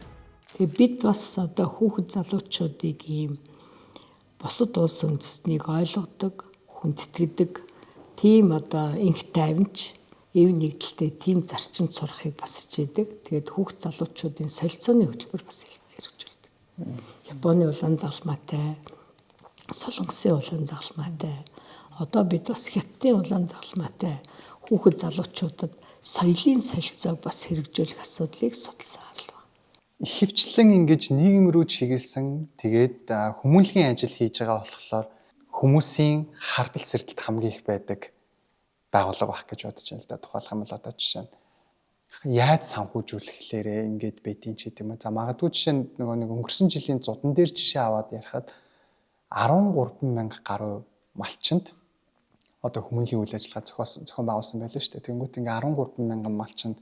Тэгээ бид бас одоо хүүхэд залуучуудыг ийм бусад улс үндэстнийг ойлгодог, хүндэтгдэг тийм одоо инх тайванч, эв нэгдэлтэй тийм зарчим сурахыг бас хичээдэг. Тэгээд хүүхэд залуучуудын солилцооны хөтөлбөр бас хэрэгжүүлдэг. Японы улаан загалмайтай, Солонгосын улаан загалмайтай, одоо бид бас Хятадын улаан загалмайтай хүүхэд залуучуудад соёлын солилцоог бас хэрэгжүүлэх асуудлыг судалсан байна. Ихэвчлэн ингэж нийгэм рүү чиглэсэн тэгээд хүмүүнлэгийн ажил хийж байгаа болохоор хүмүүсийн хардал сэрдэлт хамгийн их байдаг байгууллага байх гэж бодож байна л да. Тухайлх юм бол одоо жишээ нь яаж санхүүжүүлэхлээрээ ингэж байдгийг ч гэдэм үү. За магадгүй жишээ нь нөгөө нэг өнгөрсөн жилийн зудан дээр жишээ аваад ярихад 13,000 гаруй малчинд одоо хүмүүнлэгийн үйл ажиллагаа зохион байгуулсан байлаа шүү дээ. Тэнгүүт ингээ 13,000 малчинд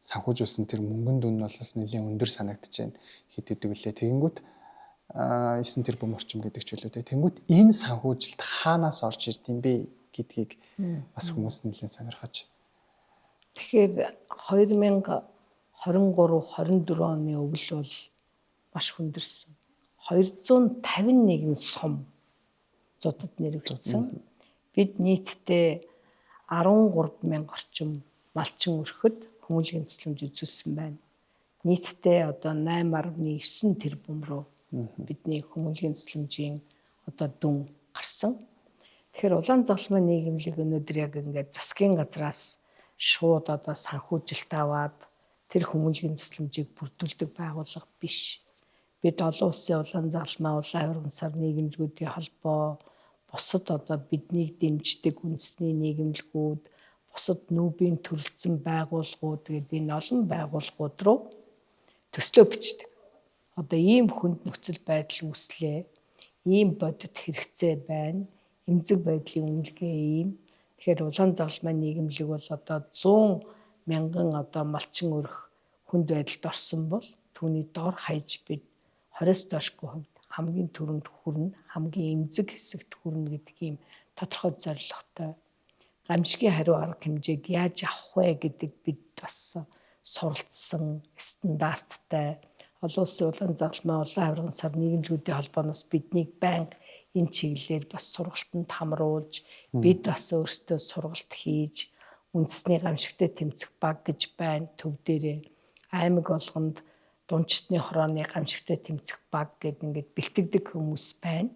санхүүжүүлсэн тэр мөнгөн дүн нь бол бас нэлээд өндөр санагдаж байна. Хэд хэдэг үлээ. Тэнгүүт 9 тэрбум орчим гэдэг ч үлээ. Тэнгүүт энэ санхүүжилт хаанаас орж ирдэм бэ гэдгийг бас хүмүүс нэлээд сонирхож. Тэгэхээр 2023-24 оны өвөл бол маш хүндэрсэн. 251 сум зуудад нэрвэгдсэн. Бид нийтдээ 13,000 орчим малчин өрхөд хүмүүнлэгийн төслөмж үзүүлсэн байна. Нийтдээ одоо 8.9 тэрбум руу бидний хүмүүнлэгийн төслөмжийн одоо дүн гарсан. Тэгэхээр улаан загалмай нийгэмлэг өнөөдөр яг ингээд засгийн газраас шууд одоо санхүүжилт аваад тэр хүмүүнлэгийн төслөмжийг бүрдүүлдэг байгууллага биш. Бид олон улсын улаан загалмай улаан авирган сар нийгэмлэгүүдийн холбоо, бусад одоо биднийг дэмждэг үндэсний нийгэмлэгүүд, бусад нүүбийн төрөлцсөн байгууллагууд гэдэг энэ олон байгууллагууд руу төслөө бичдэг. Одоо ийм хүнд нөхцөл байдал үүслээ, ийм бодит хэрэгцээ байна, эмзэг байдлын үнэлгээ ийм. Тэгэхээр улаан загалмай нийгэмлэг бол одоо 100 мянган одоо малчин өрх хүнд байдалд орсон бол түүний дор хаяж бид 20-с доошгүй хувьд хамгийн түрүүнд хүрнэ, хамгийн эмзэг хэсэгт хүрнэ гэдэг ийм тодорхой зорилготой. Гамшигын хариу арга хэмжээг яаж авах вэ гэдэг бид бас суралцсан стандарттай. Олон улсын улаан загалмай улаан авирган сар нийгэмлэгүүдийн холбооноос биднийг байнга энэ чиглэлээр бас сургалтанд хамруулж, бид бас өөрсдөө сургалт хийж, үндэсний гамшигтай тэмцэх баг гэж байна төв дээрээ. Аймаг болгонд дундчтны хорооны гамшигтай тэмцэх баг гэдэг ингээд бэлтгэдэг хүмүүс байна.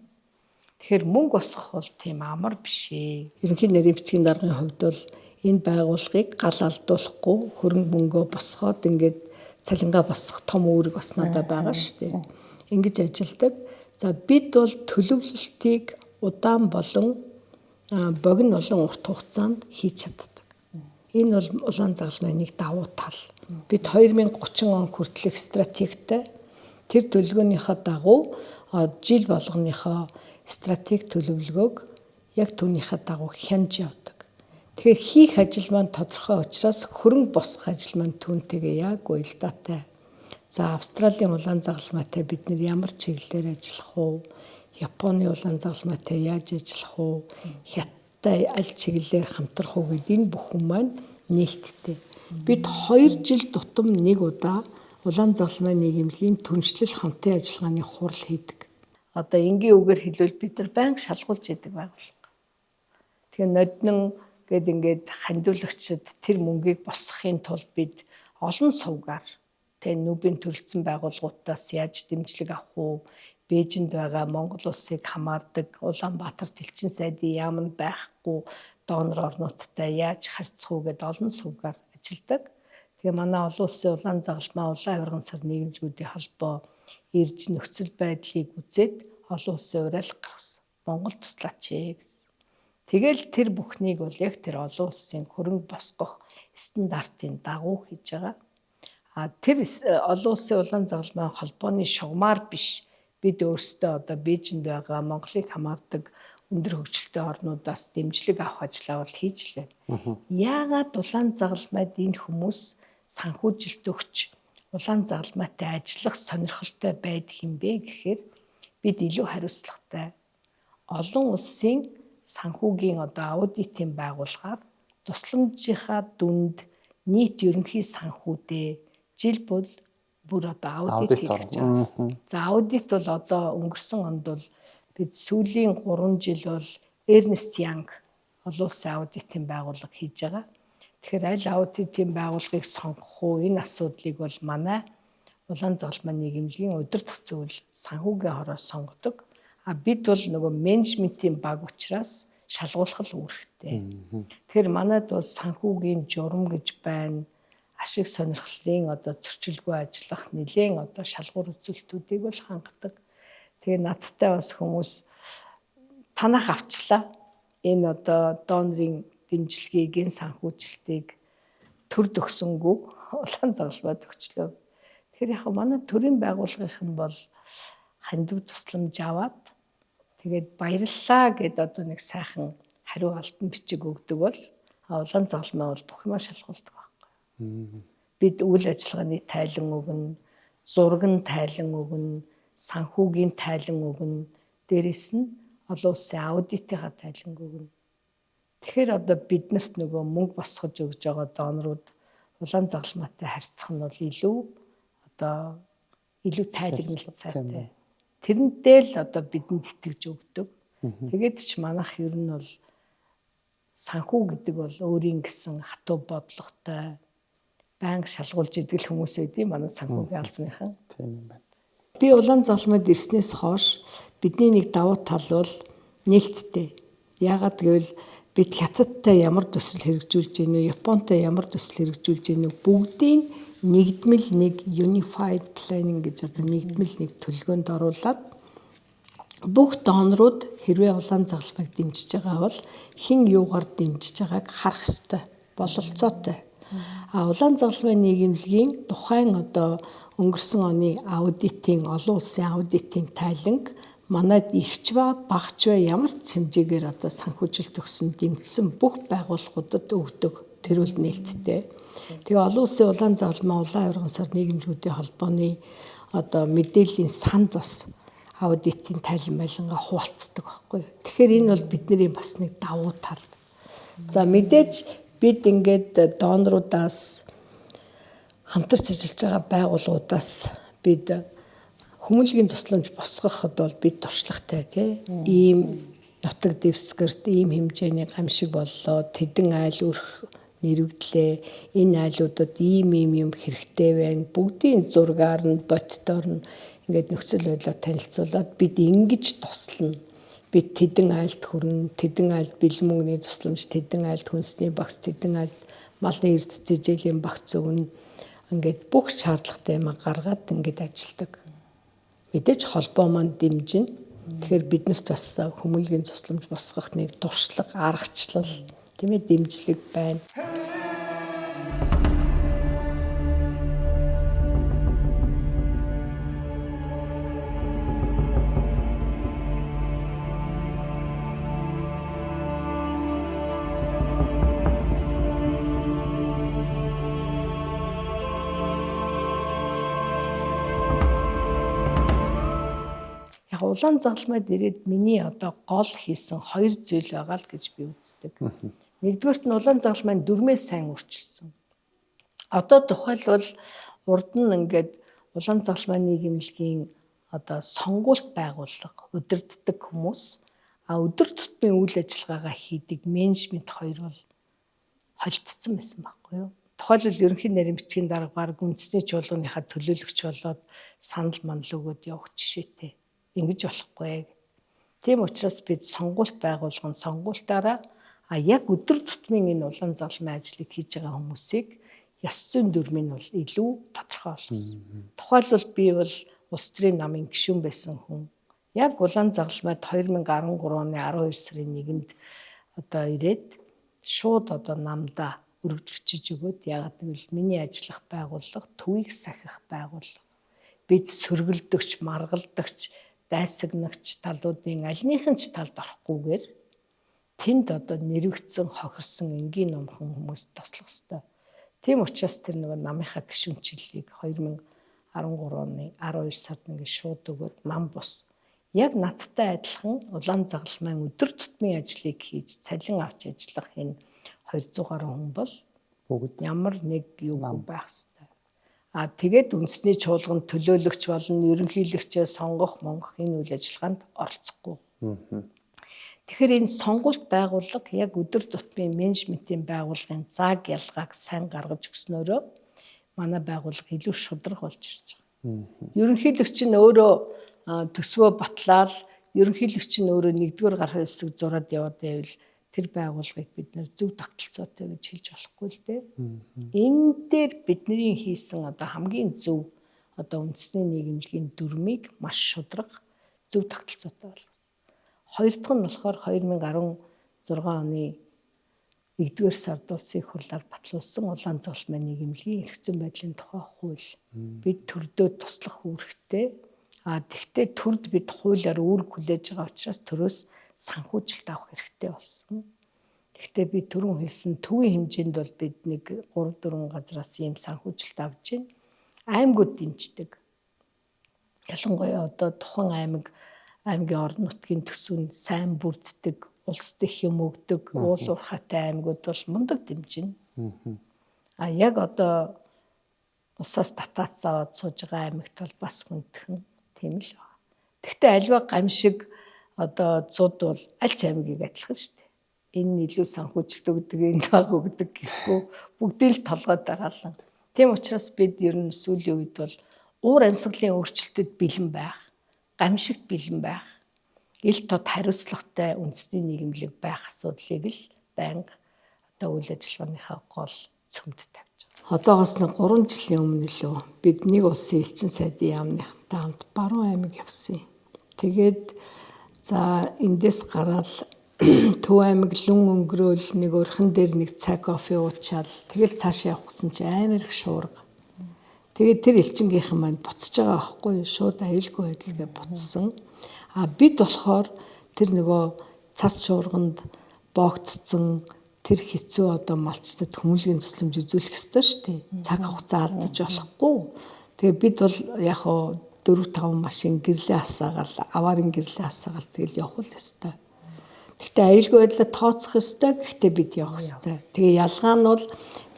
Тэгэхээр мөнгө босгох бол тийм амар биш ээ. Ерөнхий нарийн бичгийн даргын хувьд бол энэ байгууллагыг гал алдуулахгүй хөрөнгө мөнгөө босгоод ингээд цалингаа босгох том үүрэг бас надад байгаа шүү дээ. Ингэж ажилдаг. За бид бол төлөвлөлтийг удаан болон богино болон урт хугацаанд хийж чаддаг. Энэ бол улаан загалмай нэг давуу тал. Бид 2030 он хүртэлх стратегтэй тэр төлөвлөгөөнийхөө дагуу жил болгоныхоо стратеги төлөвлөгөөг яг түүнийхээ дагуу хянж явдаг. Тэгэхээр хийх ажил маань тодорхой учраас хөрөнгө босгох ажил маань түүнтэйгээ яг уялдаатай. За Австралийн улаан загалмайтай бид нэр ямар чиглэлээр ажиллах уу? Японы улаан загалмайтай яаж ажиллах уу? Хятадтай аль чиглэлээр хамтрах уу гэдэг энэ бүхэн маань нээлттэй. Бид 2 жил тутам нэг удаа улаан загалмай нийгэмлэгийн түншлэл хамтын ажиллагааны хурал хийдэг. Одоо энгийн үгээр хэлвэл бид нар байнга шалгуулж идэг байгууллага. Тэгэхээр ноднон гэд ингээд хандуулагчид тэр мөнгийг босгохын тулд бид олон сувгаар нүүбийн төрөлцсөн байгууллагуудаас яаж дэмжлэг авах уу? Бээжинд байгаа Монгол улсыг хамаардаг Улаанбаатар Дэлчин сайдын яамд байхгүй донор орнуудтай яаж харьцах уу гэд олон сувгаар ажилладаг. Тэгээ манай олон улсын улаан загалмай улаан авирган сар нийгэмлэгүүдийн холбоо ирж нөхцөл байдлыг үзээд олон улсын уриалга гаргасан. Монгол туслаач гэсэн. Тэгэл тэр бүхнийг бол яг тэр олон улсын хөрөнгө босгох стандартын дагуу хийж байгаа. Тэр олон улсын улаан загалмай холбооны шугамар биш. Бид өөрсдөө одоо Бээжинд байгаа Монголыг хамаардаг өндөр хөгжилтэй орнуудаас дэмжлэг авах ажлаа бол хийж лээ. Яагаад улаан загалмайд энэ хүмүүс санхүүжилт өгч улаан загалмайтай ажиллах сонирхолтой байдаг юм бэ гэхээр бид илүү хариуцлагатай. Олон улсын санхүүгийн одоо аудитын байгууллагаар тусламжийнхаа дүнд нийт ерөнхий санхүүдээ жил бүр одоо аудит хийж байгаа. За аудит бол одоо өнгөрсөн онд бол бид сүүлийн 3 жил бол Ernst Young олон улсын аудитын байгууллага хийж байгаа. Тэгэхээр аль аудитын байгууллагыг сонгох уу энэ асуудлыг бол манай улаан загалмай нийгэмлэгийн удирдах зөвлөл санхүүгийн хороо сонгодог. Бид бол нөгөө менежментийн баг учраас шалгуулах үүрэгтэй. Тэгэхээр манайд бол санхүүгийн журам гэж байна. Ашиг сонирхлын одоо зөрчилгүй ажиллах нэлээд одоо шалгуур үзүүлэлтүүдийг бол хангадаг. Тэгээ надтай бас хүмүүс танах авчлаа. Энэ одоо донорын дэмжлэгийг, энэ санхүүжилтийг төр төгсөнгөө улаан загалмайд өгчлөө. Тэгэхээр яг манай төрийн байгууллагын бол хандив тусламж аваад тэгээд баярлалаа гэд одоо нэг сайхан хариу алтан бичиг өгдөг бол улаан загалмай бол бүх юмаа шалгуулдаг байхгүй. Бид үйл ажиллагааны тайлан өгнө, зураг нь тайлан өгнө, санхүүгийн тайлан өгнө, дээрэс нь олон улсын аудитынхаа тайлан өгнө. Тэгэхээр одоо биднэрт нөгөө мөнгө босгож өгж байгаа донорууд улаан загалмайтай харьцах нь бол илүү тайлагналт сайтай. Тэрнтэй л одоо бидэнд итгэж өгдөг. Тэгээд ч манайх ер нь бол санхүү гэдэг бол өөрийн гэсэн хатуу бодлоготой банк шалгуулж идэл хүмүүс байдیں۔ Манай санхүүгийн албаныхан. Тийм юм байна. Би улаан загалмайд ирснээс хойш бидний нэг давуу тал бол нээлттэй. Яагаад гэвэл бид Хятадтай ямар төсөл хэрэгжүүлж гинэ, Японтой ямар төсөл хэрэгжүүлж гинэ бүгдийн нэгдмэл нэг unified planning гэж одоо нэгдмэл нэг төлөвлөгөөнд оруулаад бүх донорууд хэрвээ улаан загалмайг дэмжиж байгаа бол хэн юугаар дэмжиж байгааг харах ёстой, бололцоотой. Улаан загалмай нийгэмлэгийн тухайн одоо өнгөрсөн оны аудитын олон улсын аудитын тайланг манайд ихч ба багч ба ямар ч хэмжээгээр одоо санхүүжилт өгсөн дэмжсэн бүх байгууллагуудад өгдөг. Тэр үл нээлттэй. Тэгээ олон улсын улаан загалмай улаан авирган сар нийгэмлэгүүдийн холбооны одоо мэдээллийн санд бас аудитын тайлан байлангаа хуваалцдаг байхгүй юу. Тэгэхээр энэ бол бидний бас нэг давуу тал. За мэдээж бид ингээд донорудаас хамтарч ажиллаж байгаа байгууллагуудаас бид хүмүүнлэгийн тусламж босгоход бол бид туршлагатай тий. Ийм нутаг дэвсгэрт ийм хэмжээний гамшиг боллоо, тэдэн айл өрх нэрвэгдлээ, энэ айлуудад ийм юм хэрэгтэй байна. Бүгдийн зургаар нь бодтоор нь ингээд нөхцөл байдлаа танилцуулаад бид ингэж туслана. Бид тэдэн айлд хүрнэ, тэдэн айлд бэлэн мөнгөний тусламж, тэдэн айлд хүнсний багц, тэдэн айлд малын эрдэс зэжээлийн багц өгнө. Ингээд бүх шаардлагатай юм гаргаад ингээд ажилдаг. Мэдээж холбоо маань дэмжинэ. Тэгэхээр биднэрт бас хүмүүнлэгийн тусламж босгох нэг туршлага, аргачлал, тийм ээ дэмжлэг байна. Улаан загалмайд ирээд миний одоо гол хийсэн хоёр зүйл байгаа л гэж би үздэг. Нэгдүгээрт нь улаан загалмайн дүрмээ сайн өөрчилсөн. Одоо тухайлбал урд нь ингээд улаан загалмайн нийгэмлэгийн одоо сонгуульт байгууллага удирддаг хүмүүс өдөр тутмын үйл ажиллагаагаа хийдэг менежмент хоёр бол холдсон байсан байхгүй юу? Тухайлбал ерөнхий нарийн бичгийн дарга баг үндэсний чуулганыхаа төлөөлөгч болоод санал манал өгөөд явах жишээтэй. Ингэж болохгүй. Тийм учраас бид сонгуульт байгуулгын сонгуультаараа яг өдөр тутмын энэ улаан загалмайн ажлыг хийж байгаа хүмүүсийг ёс зүйн дүрмийн бол илүү тодорхой болгосон. Тухайлбал би бол улс төрийн намын гишүүн байсан хүн. Яг улаан загалмайд 2013 оны 12 сарын 1-нд одоо ирээд шууд одоо намдаа өргөжлөж өгөөд яагаад гэвэл миний ажиллах байгууллага төвийг сахих байгууллага. Бид сөргөлдөгч, маргалдагч, дайсагнагч талуудын альныхын ч талд орохгүйгээр тэнд одоо нэрвэгдсэн хохирсон энгийн номхон хүмүүст туслах ёстой. Тийм учраас тэр нөгөө намынхаа гишүүнчлэлийг 2013 оны 12 сард ингээд шууд өгөөд нам бус. Яг надтай адилхан улаан загалмайн өдөр тутмын ажлыг хийж цалин авч ажиллах энэ 200 гаруй хүн бол бүгд ямар нэг юу байх ёстой. Тэгээд үндэсний чуулганд төлөөлөгч болон ерөнхийлөгчөө сонгох монгох энэ үйл ажиллагаанд оролцохгүй. Тэгэхээр энэ сонгуульт байгууллага яг өдөр тутмын менежментийн байгууллагын зааг ялгааг сайн гаргаж өгснөөрөө манай байгууллага илүү шудраг болж ирж байгаа. Ерөнхийлөгч нь өөрөө төсвөө батлаад, ерөнхийлөгч нь өөрөө нэгдүгээр гар хэсэг зураад яваад байвал тэр байгууллагыг бид нэр зөв тогтолцоотой гэж хэлж болохгүй л дээ. Энэ дээр бидний хийсэн одоо хамгийн зөв одоо үндэсний нийгэмлэгийн дүрмийг маш шудраг зөв тогтолцоотой болгосон. Хоёр дахь нь болохоор 2016 оны 1-р сард улсын их хурлаар батлуулсан улаан загалмай нийгэмлэгийн эрх зүйн байдлын тухай хууль. Бид төрдөө туслах үүрэгтэй. Тэгвэл төрд бид хуулиар үүрэг хүлээж байгаа учраас төрөөс санхүүжилт авах хэрэгтэй болсон. Гэхдээ би түрүүн хэлсэн төвийн хэмжээнд бол бид нэг 3-4 газраас ийм санхүүжилт авч байна. Аймагуд дэмждэг. Ялангуяа одоо тухайн аймгийн орон нутгийн төсвөнд сайн бүрддэг, улс дэх юм өгдөг, уул уурхайтай аймагуд бол мундаг дэмжинэ. Яг одоо улсаас татаад заваад сууж байгаа аймагт бол бас хүндхэн тийм л байна. Гэхдээ альва гамшиг одоо зуд бол аль ч аймгийг адилхан шүү дээ. Энэ илүү санхүүжилт өгдөг, энэ баг өгдөг гэхгүй бүгдийг л толгойд дараалан. Тийм учраас бид ер нь сүүлийн үед бол уур амьсгалын өөрчлөлтөд бэлэн байх, гамшигт бэлэн байх, ил тод хариуцлагатай үндэсний нийгэмлэг байх асуудлыг л байнга одоо үйл ажиллагааныхаа гол цөмд тавьж байгаа. Одоогоос нэг 3 жилийн өмнө лөө бид нэг улсын элчин сайдын яамныхантай хамт Баруун аймаг явсан. Тэгээд за эндээс гараад Төв аймаг лүн өнгөрөөл нэг өрхөн дээр нэг цаг кофе уучаал тэгэл цааш явах гэсэн чи амар их шуурга. Тэгээд тэр элчингийнхэн маань буцаж байгаа байхгүй юу? Шууд аюулгүй байдалгээ буцсан. Бид болохоор тэр нөгөө цас чуурганд боогдсон тэр хэцүү одоо малчтад хүмүүлгийн тусламж үзүүлэх ёстой шүү дээ. Цаг хугацаа алдаж болохгүй. Тэгээ бид бол яг хоо 4-5 машин гэрлээ асаагаал, аварын гэрлээ асаагаал тэгэл явах ёстой. Гэхдээ аюулгүй байдлаа тооцох ёстой. Гэхдээ бид явах ёстой. Тэгээ ялгаа нь бол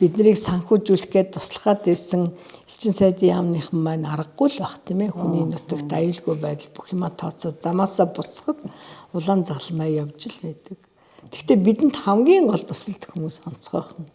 биднийг санхүүжүүлэх гээд туслахад байсан элчин сайдын яамныхан маань аргагүй л баг тийм ээ. Хүний нутагт аюулгүй байдал бүх юма тооцоод замаасаа буцахад улаан загалмай явж л байдаг. Гэхдээ бидэнд хамгийн гол тусалдаг хүмүүс онцгойхон.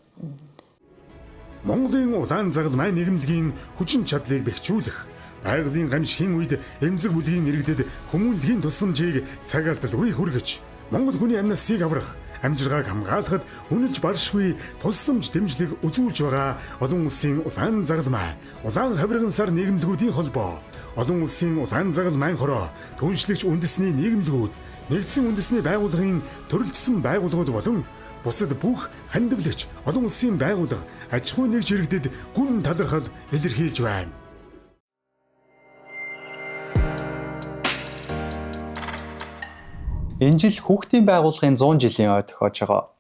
Монголын улаан загалмай нийгэмлэгийн хүчин чадлыг бэхжүүлэх, байгалийн гамшигын үед эмзэг бүлгийн иргэдэд хүмүүнлэгийн тусламжийг цаг алдалгүй хүргэж, Монгол хүний амнасыг аврах, амжиргааг хамгаалахад үнэлж баршгүй тусламж дэмжлэг үзүүлж байгаа олон улсын улаан загалмай, улаан хавирган сар нийгэмлэгүүдийн холбоо, олон улсын улаан загалмайн хороо, түншлэгч үндэсний нийгэмлэгүүд, нэгдсэн үндэсний байгууллагын төрөлдсөн байгууллагууд болон бусад бүх хандивлагч олон улсын байгууллага аж ахуй нэгж иргэдэд гүн талархал илэрхийлж байна. Энэ жил хүүхдийн байгууллагын 100 жилийн ой тохиож байгаа.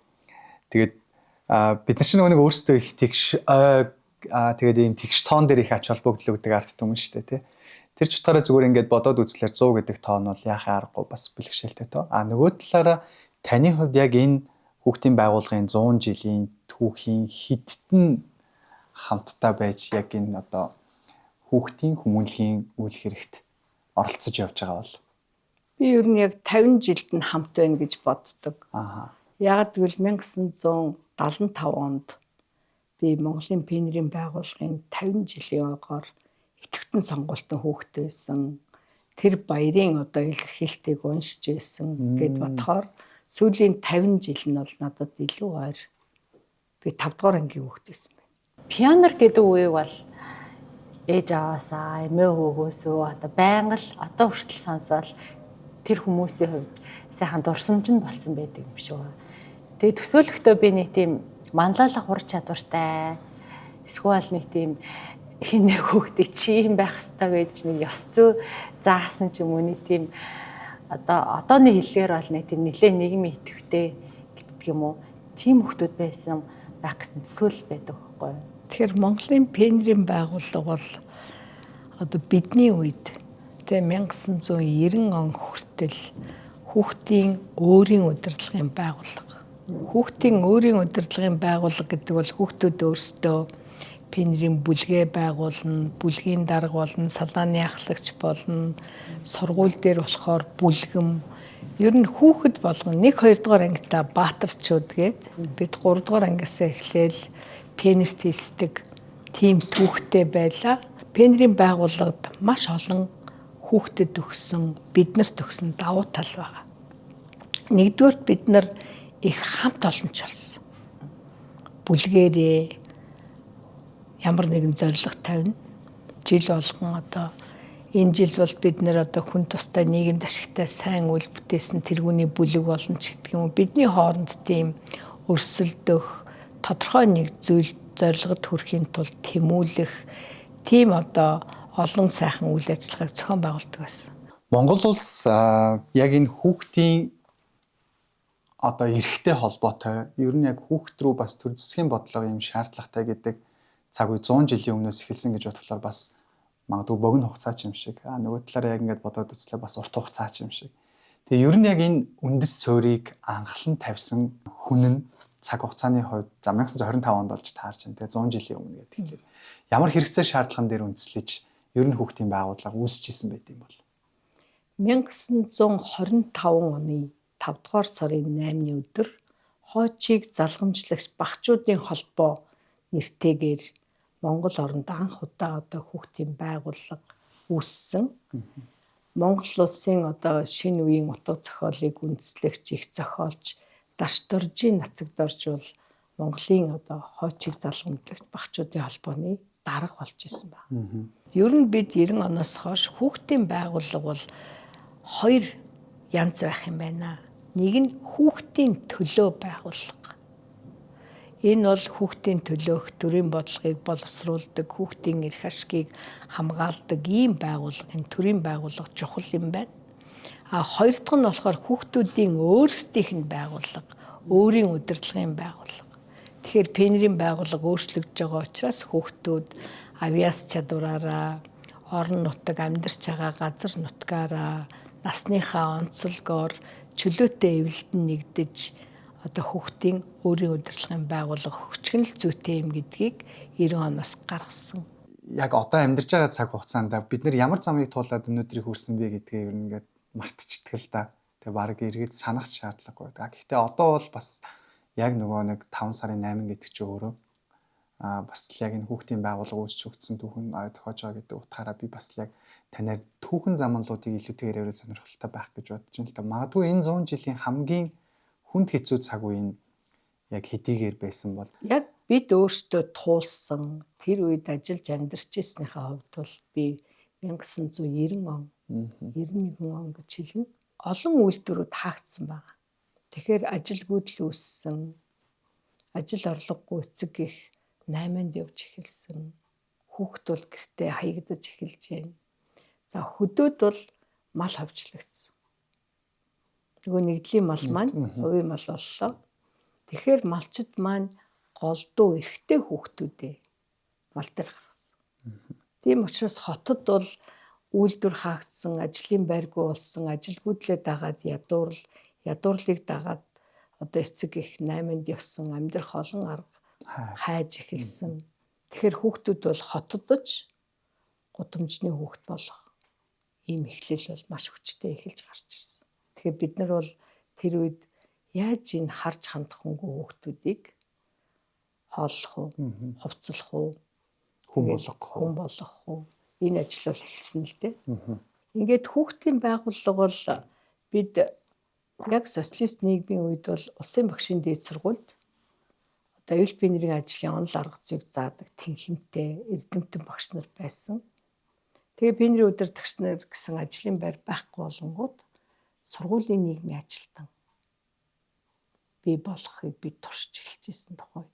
Тэгээд бид нар чинь нэг өөрсдөө их тэгш тэгээд ийм тэгш тоон дээр их ач холбогдол өгдөг арт түмэн шүү дээ тий. Тэр ч утгаараа зүгээр ингээд бодоод үзлээр 100 гэдэг тоон бол яхаа аргагүй бас бэлгшээлтэй тоо. Нөгөө талаараа таны хувьд яг энэ хүүхдийн байгууллагын 100 жилийн түүхийн хидтэн хамтдаа байж яг энэ одоо хүүхдийн хүмүүнлэгийн үйл хэрэгт оролцож явж байгаа бол Би ер нь яг 50 жилд нь хамт байна гэж боддог. Яг тэгвэл 1975 онд би Монголын пионерийн байгууллагын 50 жилийн ойгоор идэвхтэн сонгуультан хүүхэд байсан. Тэр баярын одоо илэрхийлтийг уншиж байсан гэд бодохоор сүүлийн 50 жил нь бол надад илүү ойр. Би 5 дугаар ангийн хүүхэд байсан байна. Пионер гэдэг үгийг бол ээж аваасаа, эмээ өвгөөсөө одоо байнга л одоо хүртэл сонсвол тэр хүмүүсийн хувьд сайхан дурсамж нь болсон байдаг юм шиг байна. Тэгээ төсөөлөхдөө би нэг тийм манлайлах ур чадвартай эсвэл нэг тийм хинэ хүүхдээ чи юм байх ёстой гэж нэг ёс зүй заасан ч юм уу нэг тийм одооны хэллэгээр бол нэг тийм нэлээ нийгмийн идэвхтэй гэдэг юм уу тийм хүүхдүүд байсан байх гэсэн төсөөлөл байдаг байхгүй юу. Тэгэхээр Монголын пионерийн байгууллага бол одоо бидний үед 1990 он хүртэл хүүхдийн өөрийн удирдлагын байгууллага. Хүүхдийн өөрийн удирдлагын байгууллага гэдэг бол хүүхдүүд өөрсдөө пионерийн бүлгээ байгуулна, бүлгийн дарга болно, салааны ахлагч болно, сургууль дээр болохоор бүлгэм. Ер нь хүүхэд болгон 1-2 дугаар ангитай баатарчууд гээд бид 3 дугаар ангиасаа эхлээл пионерт хэлсдэг тийм түүхтэй байлаа. Пионерийн байгууллагад маш олон хүүхдэд өгсөн, биднэрт өгсөн давуу тал байгаа. Нэгдүгээрт бид нар их хамт олонч болсон. Бүлгээрээ ямар нэгэн зорилго тавина. Жил болгон одоо энэ жил бол бид нэр одоо хүн тустай нийгэмд ашигтай сайн үйл бүтээсэн тэргүүний бүлэг болно ч гэдэг юм уу. Бидний хооронд тийм өрсөлдөх, тодорхой нэг зүйл зорилгод хүрэхийн тулд тэмүүлэх тийм одоо олон сайхан үйл ажиллагааг зохион байгуулдаг байсан. Монгол улс яг энэ хүүхдийн одоо эрхтэй холбоотой ер нь яг хүүхд рүү бас төр засгийн бодлого юм шаардлагатай гэдэг цаг үе 100 жилийн өмнөөс эхэлсэн гэж бодлоор бас магадгүй богино хугацаа ч юм шиг. Нөгөө талаараа яг ингээд бодоод үзлээ бас урт хугацаа ч юм шиг. Тэгээ ер нь яг энэ үндэс суурийг анхлан тавьсан хүн нь цаг хугацааны хувьд 1925 онд болж таарч байна. Тэгээ 100 жилийн өмнө гэдэг. Ямар хэрэгцээ шаардлаган дээр үндэслэж ер нь хүүхдийн байгууллага үүсчихсэн байт юм бол 1925 оны 5 дугаар сарын 8-ны өдөр хоочийг залгамжлагч багчуудын холбоо нэртэйгээр Монгол оронд анх удаа одоо хүүхдийн байгууллага үүссэн. Монгол улсын одоо шинэ үеийн утга зохиолыг үндэслэгч их зохиолч Дашторжийн нацагдорж бол Монголын одоо хоочийг залгамжлагч багчуудын холбооны дарга болж исэн байна. Ер нь бид 90 оноос хойш хүүхдийн байгууллага бол 2 янз байх юм байна. Нэг нь хүүхдийн төлөө байгууллага. Энэ бол хүүхдийн төлөөх төрийн бодлогыг боловсруулдаг, хүүхдийн эрх ашгийг хамгаалдаг ийм байгууллагын төрийн байгууллага чухал юм байна. Хоёр дахь нь болохоор хүүхдүүдийн өөрсдийнх нь байгууллага, өөрийн удирдлагын байгууллага. Тэгэхээр пенрийн байгууллага өөрчлөгдөж байгаа учраас хүүхдүүд авиас чадвараараа, орон нутаг амьдарч байгаа газар нутгаараа, насныхаа онцлогоор чөлөөтэй эвлэлдэн нэгдэж одоо хүүхдийн өөрийн удирдлагын байгууллага хөгжих нь л зүйтэй юм гэдгийг 90 оноос гаргасан. Яг одоо амьдарч байгаа цаг хугацаанд бид нар ямар замыг туулаад өнөөдрийг хүрсэн бэ гэдгээ ер нь ингээд мартчихдаг л да. Тэгээ баг эргээд санах шаардлагагүй. Гэхдээ одоо бол бас яг нөгөө нэг 5 сарын 8 гэдэг чинь өөрөө бас л яг энэ хүүхдийн байгууллага үүсч өгсөн түүхэн тохиож байгаа гэдэг утгаараа би бас л яг танаар түүхэн замналуудыг илүүтэйгээр яриад сонирхолтой байх гэж бодож байна л да. Магадгүй энэ 100 жилийн хамгийн хүнд хэцүү цаг үе нь яг хэдийгээр байсан бол яг бид өөрсдөө туулсан тэр үед ажиллаж амьдарч ирснийхээ хувьд бол би 1990 он 91 он гэж хэлнэ. Олон үйлдвэрүүд хаагдсан байна. Тэгэхээр ажилгүйдэл үүссэн, ажил орлогогүй эцэг их 8-нд явж эхэлсэн. Хүүхд бол гэртээ хаягдаж эхэлж байна. За хөдөөд бол мал хавчлагдсан. Нөгөө нэгдлийн мал маань хувийн мал боллоо. Тэгэхээр малчид маань голдуу эрэгтэй хүүхдүүдээ мал дээр гаргасан. Тийм учраас хотод бол үйлдвэр хаагдсан, ажлын байргүй болсон, ажилгүйдлээ дагаад ядуурлыг дагаад одоо эцэг их 8-нд явсан, амьдрах олон арга хайж эхэлсэн. Тэгэхээр хүүхдүүд бол хотодож гудамжны хүүхд болох ийм эхлэл бол маш хүчтэй эхэлж гарч ирсэн. Тэгэхээр бид нар бол тэр үед яаж энэ харж хандахынгүй хүүхдүүдийг хооллох уу, хувцлах уу, хүн болгох уу энэ ажил бол эхэлсэн л дээ. Ингээд хүүхдийн байгууллага бол бид яг социалист нийгмийн үед бол улсын багшийн дээд сургуульд одоо эвлэл пенрийн ажлын онол арга зүйг заадаг тэнхимтэй эрдэмтэн багш нар байсан. Тэгээ пенрийн удирдагч нар гэсэн ажлын байр байхгүй болонгууд сургуулийн нийгмийн ажилтан бий болохыг бид туршиж эхэлжсэн тухай.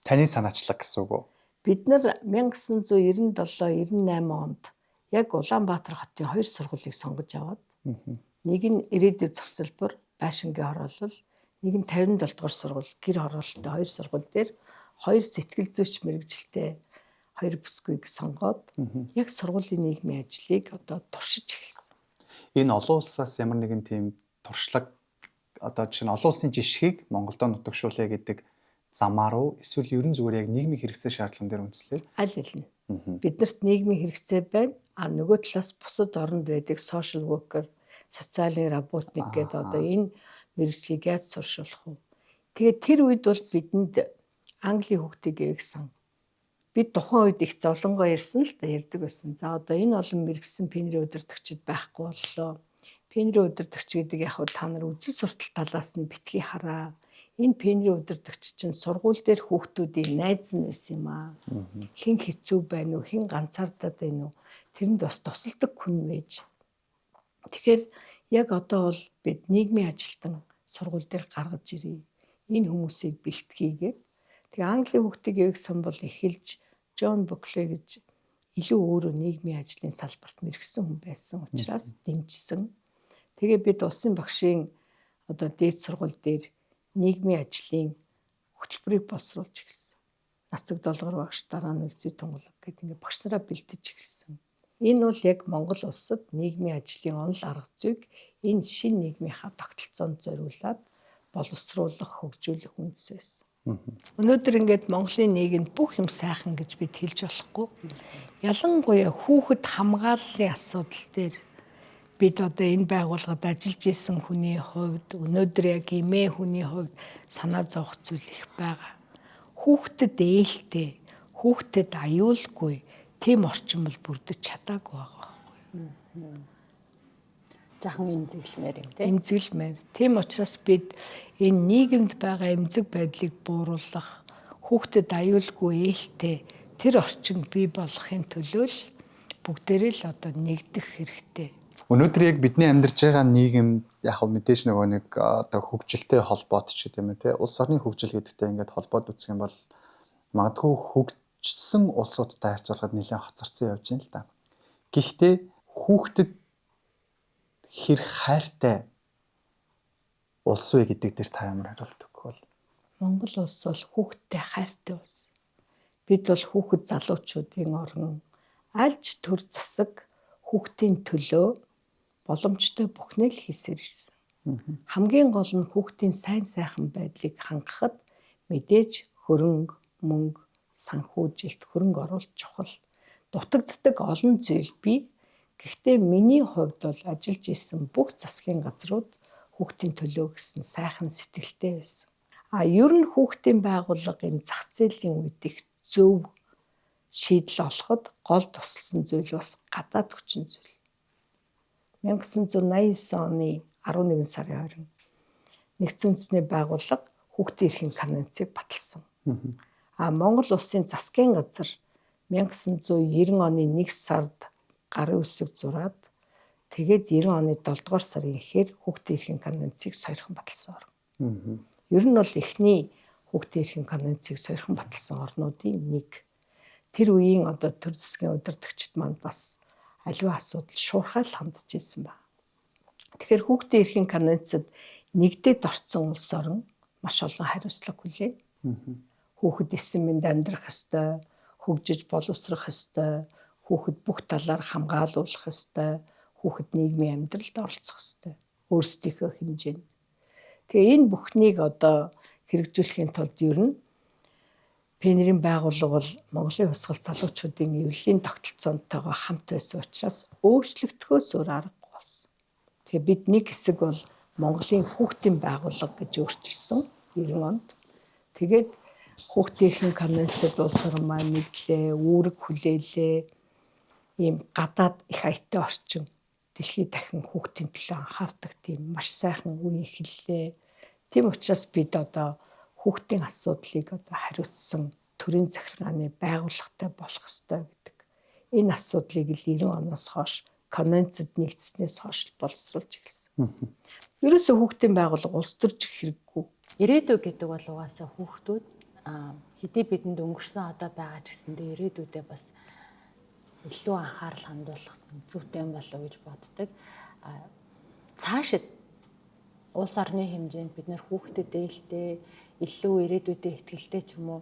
Таны санаачлаг гэсэн үг үү? Бид нар 1997-98 онд яг Улаанбаатар хотын 2 сургуулийг сонгож аваад нэг нь ирээдүйн зохицолбор байшингийн хороолол, нэг нь 57 дугаар сургууль гэр хороололтой 2 сургууль дээр 2 сэтгэл зүйч мэрэгжилтэй 2 бүсгүйг сонгоод яг сургуулийн нийгмийн ажлыг одоо туршиж эхэлсэн. Энэ олон улсаас ямар нэгэн тийм туршлага одоо жишээ нь олон улсын жишгийг Монголдо нутагшуулъя гэдэг замаар уу эсвэл ерөн зүгээр яг нийгмийн хэрэгцээ шаардлага дээр үндэслэе? Аль аль нь. Биднэрт нийгмийн хэрэгцээ байна. Нөгөө талаас бусад оронд байдаг social worker, социалын работник гэдэг одоо энэ мэргэжлийг яаж суршуулах вэ? Тэгээд тэр үед бол бидэнд Английн хүүхдийг эвгсэн. Бид тухайн үед их зовлонгоо ярьсан л да ярьдаг байсан. За одоо энэ олон мэргэсэн пенрийн удирдагчид байхгүй боллоо. Пенрийн удирдагч гэдэг яг та нар үзэл суртал талаас нь битгий хараа. Энэ пенрийн удирдагч чинь сургууль дээр хүүхдүүдийн найз нь байсан юм аа. Хэн хэцүү байна уу? Хэн ганцаардаад байна уу? Тэрэнд бас тусалдаг хүн байж. Тэгэхээр яг одоо бол бид нийгмийн ажилтан сургууль дээр гаргаж ирээ. Энэ хүмүүсийг бэлтгэгээд тэгээ Английн хүүхдийг эвгсэн бол эхэлж Джон Букле гэж илүү өөрөө нийгмийн ажлын салбарт мэргэсэн хүн байсан учраас дэмжсэн. Тэгээ бид улсын багшийн одоо дээд сургууль дээр нийгмийн ажлын хөтөлбөрийг боловсруулж эхэлсэн. Нацаг долгор багш, дараа нь үлзий тунгалаг гэдэг ингээд багш нараа бэлдэж эхэлсэн. Энэ бол яг Монгол улсад нийгмийн ажлын онол арга зүйг энэ шинэ нийгмийнхаа тогтолцоонд зориулаад боловсруулах, хөгжүүлэх үндэс байсан. Өнөөдөр ингээд Монголын нийгэмд бүх юм сайхан гэж бид хэлж болохгүй. Ялангуяа хүүхэд хамгааллын асуудал дээр бид одоо энэ байгууллагад ажиллаж исэн хүний хувьд өнөөдөр яг эмээ хүний хувьд санаа зовох зүйл их байгаа. Хүүхдэд ээлтэй, хүүхдэд аюулгүй тийм орчин бол бүрдэж чадаагүй байгаа байхгүй. Жахан эмзэглэмээр юм тийм. Эмзэглэмээр. Тийм учраас бид энэ нийгэмд байгаа эмзэг байдлыг бууруулах, хүүхдэд аюулгүй ээлтэй тэр орчин бий болохын төлөө л бүгдээрээ л одоо нэгдэх хэрэгтэй. Өнөөдөр яг бидний амьдарч байгаа нийгэм яг мэдээж нөгөө нэг одоо хөгжилтэй холбоот ч гэдэм үү те улс орны хөгжил гэдэгтэй ингээд холбоод үзэх юм бол магадгүй хөгжсөн улсуудтай харьцуулахад нэлээд хоцорсон явж байна л да. Гэхдээ хүүхдэд хэр хайртай улс вэ гэдэг дээр та ямар хариулт өгөх бол? Монгол улс бол хүүхдтэй хайртай улс. Бид бол хүүхэд залуучуудын орон, альж төр засаг хүүхдийн төлөө боломжтой бүхнээ л хийсээр ирсэн. Хамгийн гол нь хүүхдийн сайн сайхан байдлыг хангахад мэдээж хөрөнгө, мөнгө, санхүүжилт, хөрөнгө оруулалт чухал. Дутагддаг олон зүйл бий. Гэхдээ миний хувьд бол ажиллаж исэн бүх засгийн газрууд хүүхдийн төлөө гэсэн сайхан сэтгэлтэй байсан. Ер нь хүүхдийн байгууллага энэ зах зээлийн үед их зөв шийдэл олоход гол тусалсан зүйл бас гадаад хүчин зүйл. 1989 оны 11 сарын 20 Нэгдсэн үндэсний байгууллага хүүхдийн эрхийн конвенцийг баталсан. Монгол улсын засгийн газар 1990 оны 1 сард гарын үсэг зураад тэгээд 90 оны 7 дугаар сарын эхээр хүүхдийн эрхийн конвенцийг сойрхон баталсан орн. Ер нь бол эхний хүүхдийн эрхийн конвенцийг сойрхон баталсан орнуудын нэг. Тэр үеийн одоо төр засгийн удирдагчид манд бас аливаа асуудал шуурхай л хандж ирсэн байна. Тэгэхээр хүүхдийн эрхийн конвенцид нэгдээд орцсон улс орн маш олон хариуцлага хүлээн. Хүүхэд эссэн мэнд амьдрах ёстой, хөгжиж боловсрох ёстой, хүүхэд бүх талаар хамгаалуулах ёстой, хүүхэд нийгмийн амьдралд оролцох ёстой, өөрсдийнхөө хэмжээнд. Тэгээ энэ бүхнийг одоо хэрэгжүүлэхийн тулд ер нь Пенерийн байгууллага бол Монголын хувьсгал залуучуудын эвлэлийн тогтолцоонтойгоо хамт байсан учраас өөрчлөгдөхөөс өөр аргагүй болсон. Тэгээ бид нэг хэсэг бол Монголын хүүхдийн байгууллага гэж өөрчилсөн 90 онд. Тэгээд хүүхдийн эрхийн конвенцид улс орн маань нэглээ, үүрэг хүлээлээ. Ийм гадаад их аяттай орчин дэлхийд дахин хүүхдийн төлөө анхаардаг тийм маш сайхан үе эхэллээ. Тийм учраас бид одоо хүүхдийн асуудлыг одоо хариуцсан төрийн захиргааны байгууллагатай болох ёстой гэдэг. Энэ асуудлыг л 90 оноос хойш конвенцид нэгдснээс хойш боловсруулж эхэлсэн. Ерөөсөө хүүхдийн байгууллага улс төрж хэрэггүй. Ирээдүй гэдэг бол угаасаа хүүхдүүд хэдий бидэнд өнгөрсөн одоо байгаа ч гэсэндээ ирээдүйдээ бас илүү анхаарал хандуулах зүйтэй юм болов уу гэж боддог. Цаашид улс орны хэмжээнд бид нэр хүүхдэд ээлтэй илүү ирээдүйдээ ихтгэлтэй ч юм уу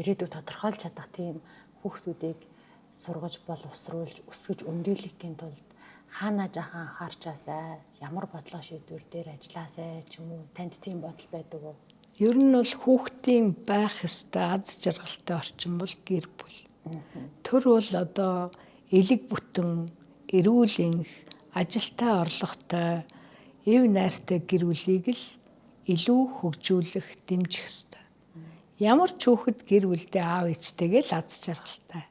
ирээдүйд тодорхойлж чадах тийм хүүхдүүдийг сургаж боловсруулж өсгөж өндийлэхийн тулд хаана жахан анхаарчаасай, ямар бодлого шийдвэр дээр ажилласай ч юм уу танд тийм бодол байдаг уу? Ер нь бол хүүхдийн байх ёстой аз жаргалтай орчин бол гэр бүл. Төр бол одоо элэг бүтэн, эрүүл энх, ажилтай орлоготой, эв найртай гэр бүлийг л илүү хөгжүүлэх, дэмжих ёстой. Ямар ч хүүхэд гэр бүлдээ аав ээжтэйгээ л аз жаргалтай.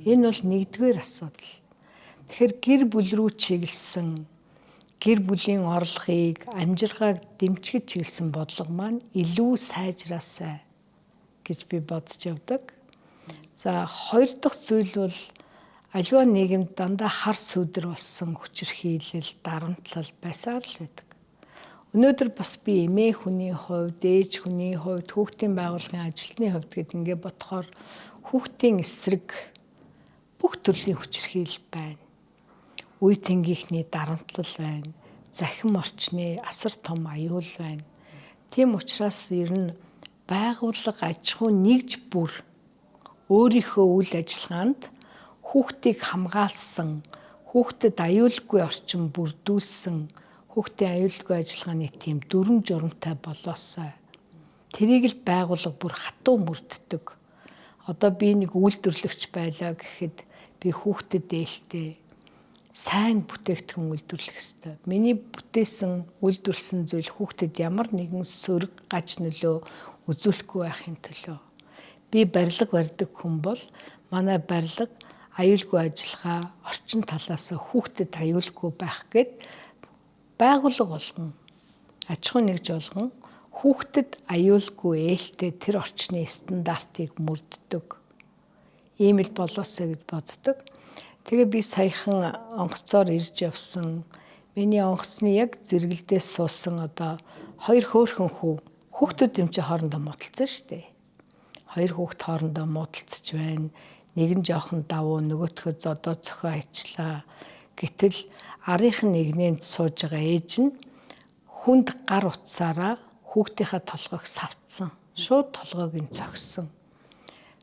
Энэ бол нэгдүгээр асуудал. Тэгэхээр гэр бүл рүү чиглэсэн гэр бүлийн орлогыг, амжиргааг дэмжиж чиглэсэн бодлого маань илүү сайжраасай гэж би бодож явдаг. За хоёр дахь зүйл бол аливаа нийгэмд дандаа хар сүдэр болсон хүчирхийлэл, дарамтлал байсаар л байдаг. Өнөөдөр бас би эмээ хүний хувьд, ээж хүний хувьд, хүүхдийн байгууллагын ажилтны хувьд гэд ингээд бодохоор хүүхдийн эсрэг бүх төрлийн хүчирхийлэл байна. Үе тэнгийнхний дарамтлал байна. Захин орчны асар том аюул байна. Тийм учраас ер нь байгууллага аж ахуй нэгж бүр өөрийнхөө үйл ажиллагаанд хүүхдийг хамгаалсан, хүүхдэд аюулгүй орчин бүрдүүлсэн, хүүхдийн аюулгүй ажиллагааны тийм дүрм журамтай болоосой. Тэрийг л байгууллага бүр хатуу мөрддөг. Одоо би нэг үйлдвэрлэгч байлаа гэхэд би хүүхдэд ээлтэй сайн бүтээгдэхүүн үйлдвэрлэх ёстой. Миний бүтээсэн, үйлдвэрлэсэн зүйл хүүхдэд ямар нэгэн сөрөг гаж нөлөө үзүүлэхгүй байхын төлөө. Би барилга барьдаг хүн бол манай барилга аюулгүй ажиллагаа орчин талаас хүүхдэд аюулгүй байх гэд байгууллага болгон, аж ахуй нэгж болгон хүүхдэд аюулгүй ээлтэй тэр орчны стандартыг мөрддөг. Ийм л болоосой гэж боддог. Тэгээ би саяхан онгоцоор ирж явсан. Миний онгоцны яг зэрэгэлдээс суусан одоо хоёр хөөхөн хүүхдүүд юм чи хоорондоо муудалцсан шүү дээ. Хоёр хүүхд хоорондоо муудалцж байна. Нэг нь жоохон давуу, нөгөөтгөө зодоо цохио ажиллаа. Гэтэл арийнхын нэгнээнд сууж байгаа ээж нь хүнд гар утсаараа хүүхдийнхээ толгойг савтсан. Шууд толгойг нь зогссон.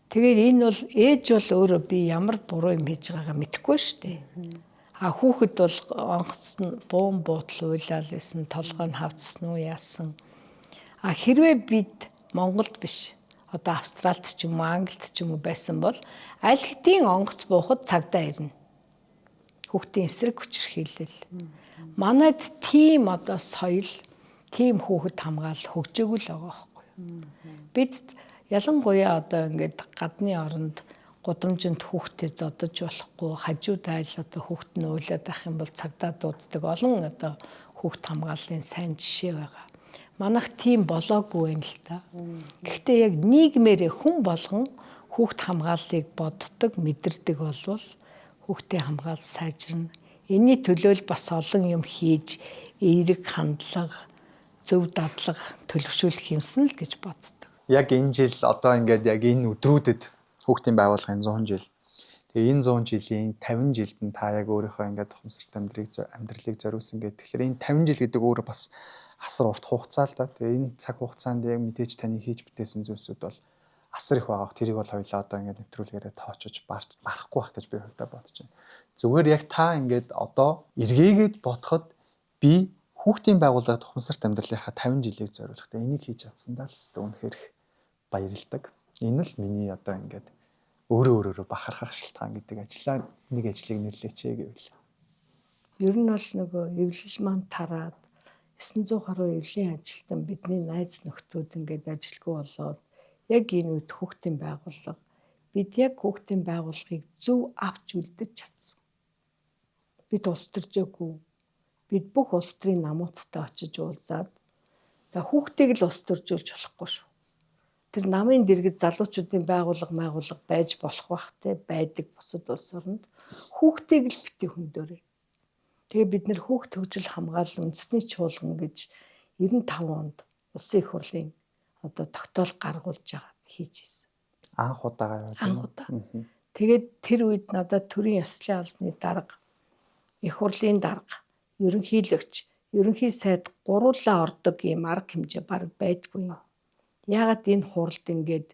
Тэгээд энэ бол ээж бол өөрөө би ямар буруу юм хийж байгаагаа мэдэхгүй шүү дээ. А хүүхэд бол онгоц нь буун буутал уйлал байсан, толгой нь хавцсан уу яасан. А хэрвээ бид Монголд биш одоо Австралид ч юм уу Англид ч юм уу байсан бол аль хэдийн онгоц буухад цагдаа ирнэ. Хүүхдийн эсрэг хүчирхийлэл. Манайд тийм одоо соёл, тийм хүүхэд хамгаалал хөгжөөгүй л байгаа байхгүй юу. Бид ялангуяа одоо ингээд гадны оронд гудамжинд хүүхдэд зодож болохгүй, хажууд айл одоо хүүхд нь уйлаад байх юм бол цагдаа дууддаг олон одоо хүүхд хамгааллын сайн жишээ байгаа. Манайх тийм болоогүй юм л та. Гэхдээ яг нийгмээрээ хүн болгон хүүхд хамгааллыг боддог, мэдэрдэг болвол хүүхдийн хамгаалал сайжирна. Энийний төлөө л бас олон юм хийж, эерэг хандлага, зөв дадлага төлөвшүүлэх юмсан л гэж боддог. Яг энэ жил одоо ингээд яг энэ өдрүүдэд хүүхдийн байгууллагын 100 жил. Тэгээ энэ 100 жилийн 50 жилд нь та яг өөрийнхөө ингээд ухамсарт амьдралыг зориулсан гэдэг. Тэгэхээр энэ 50 жил гэдэг өөрөө бас асар урт хугацаа л да. Тэгээ энэ цаг хугацаанд яг мэдээж таны хийж бүтээсэн зүйлсүүд бол асар их байгаа. Тэрийг бол хоёлаа одоо ингээд нэвтрүүлгээрээ тоочж барахгүй байх гэж би хувьдаа бодож байна. Зүгээр яг та ингээд одоо эргээгээд бодоход би хүүхдийн байгууллагад ухамсарт амьдралынхаа 50 жилийг зориулахдаа энийг хийж чадсандаа л өстой үнэхээр их баярлагдав. Энэ л миний одоо ингээд өөрөө бахархах шалтгаан гэдэг нэг ажлыг нэрлээч гэвэл. Ер нь бол нөгөө эвлэл маань тараад 900 гаруй эвлийн ажилтан бидний найз нөхдүүд ингээд ажилгүй болоод яг энэ үед хүүхдийн байгууллага бид яг хүүхдийн байгууллагыг зөв авч үлдэж чадсан. Бид улс төржөөгүй. Бид бүх улс төрийн намуудтай очиж уулзаад за хүүхдийг л улс төржүүлж болохгүй шүү. Тэр намын дэргэд залуучуудын байгууллага байж болох бах те байдаг бусад улс орнд хүүхдийг л бити хөндөөрэй. Тэгээ бид нэр хүүхд хөгжил хамгаалал үндэсний чуулган гэж 95 онд Улсын их хурлын одоо тогтоол гаргуулж байгаа хийж ирсэн. Анх удаага яваад. Анх удаа. Тэгээд тэр үед надад төрийн ёслолын албаны дарга, их хурлын дарга, ерөнхийлөгч, ерөнхий сайд гуруулаа ордог юм арга хэмжээ баг байдгүй юм. Яагаад энэ хуралд ингээд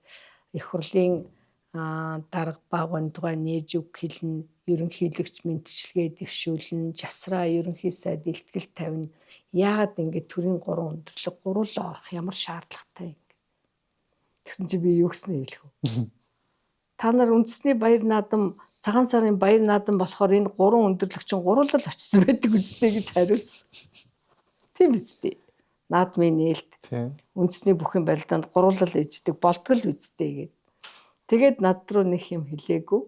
их хурлын дарга багвандгаа нээж үг хэлнэ, ерөнхийлөгч мэдчилгээ дэвшүүлнэ, жасраа ерөнхий сайд илтгэл тавина. Яагаад ингээд төрийн 3 өндөрлөг гуруулаа орох ямар шаардлагатай юм. Тэгсэн чи би юу гэснэ хэлэх вэ? Та нар үндэсний баяр наадам, цагаан сарын баяр наадам болохоор энэ 3 өндөрлөг чинь гуруулал очсон байдаг үстэй гэж хариулсан. Тийм үстэй. Наадмын нээлт. Үндэсний бүхэн барилдаанд гуруулал ээждэг болтгол үстэй гэдэг. Тэгээд над руу нэг юм хэлээгүй.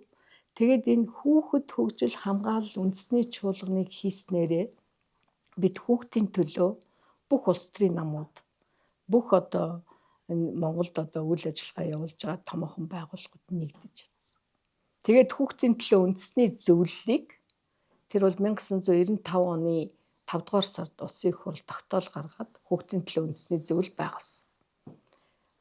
Тэгээд энэ хүүхэд хөгжил хамгаалал үндэсний чуулганыг хийснээрээ бид хүүхдийн төлөө бүх улс төрийн намууд, бүх одоо энэ Монголд одоо үйл ажиллагаа явуулж байгаа томоохон байгууллагууд нэгдэж чадсан. Тэгээд хүүхдийн төлөө үндэсний зөвлөлийг тэр бол 1995 оны 5 дугаар сард Улсын их хурл тогтоол гаргаад хүүхдийн төлөө үндэсний зөвлөл байгуулсан.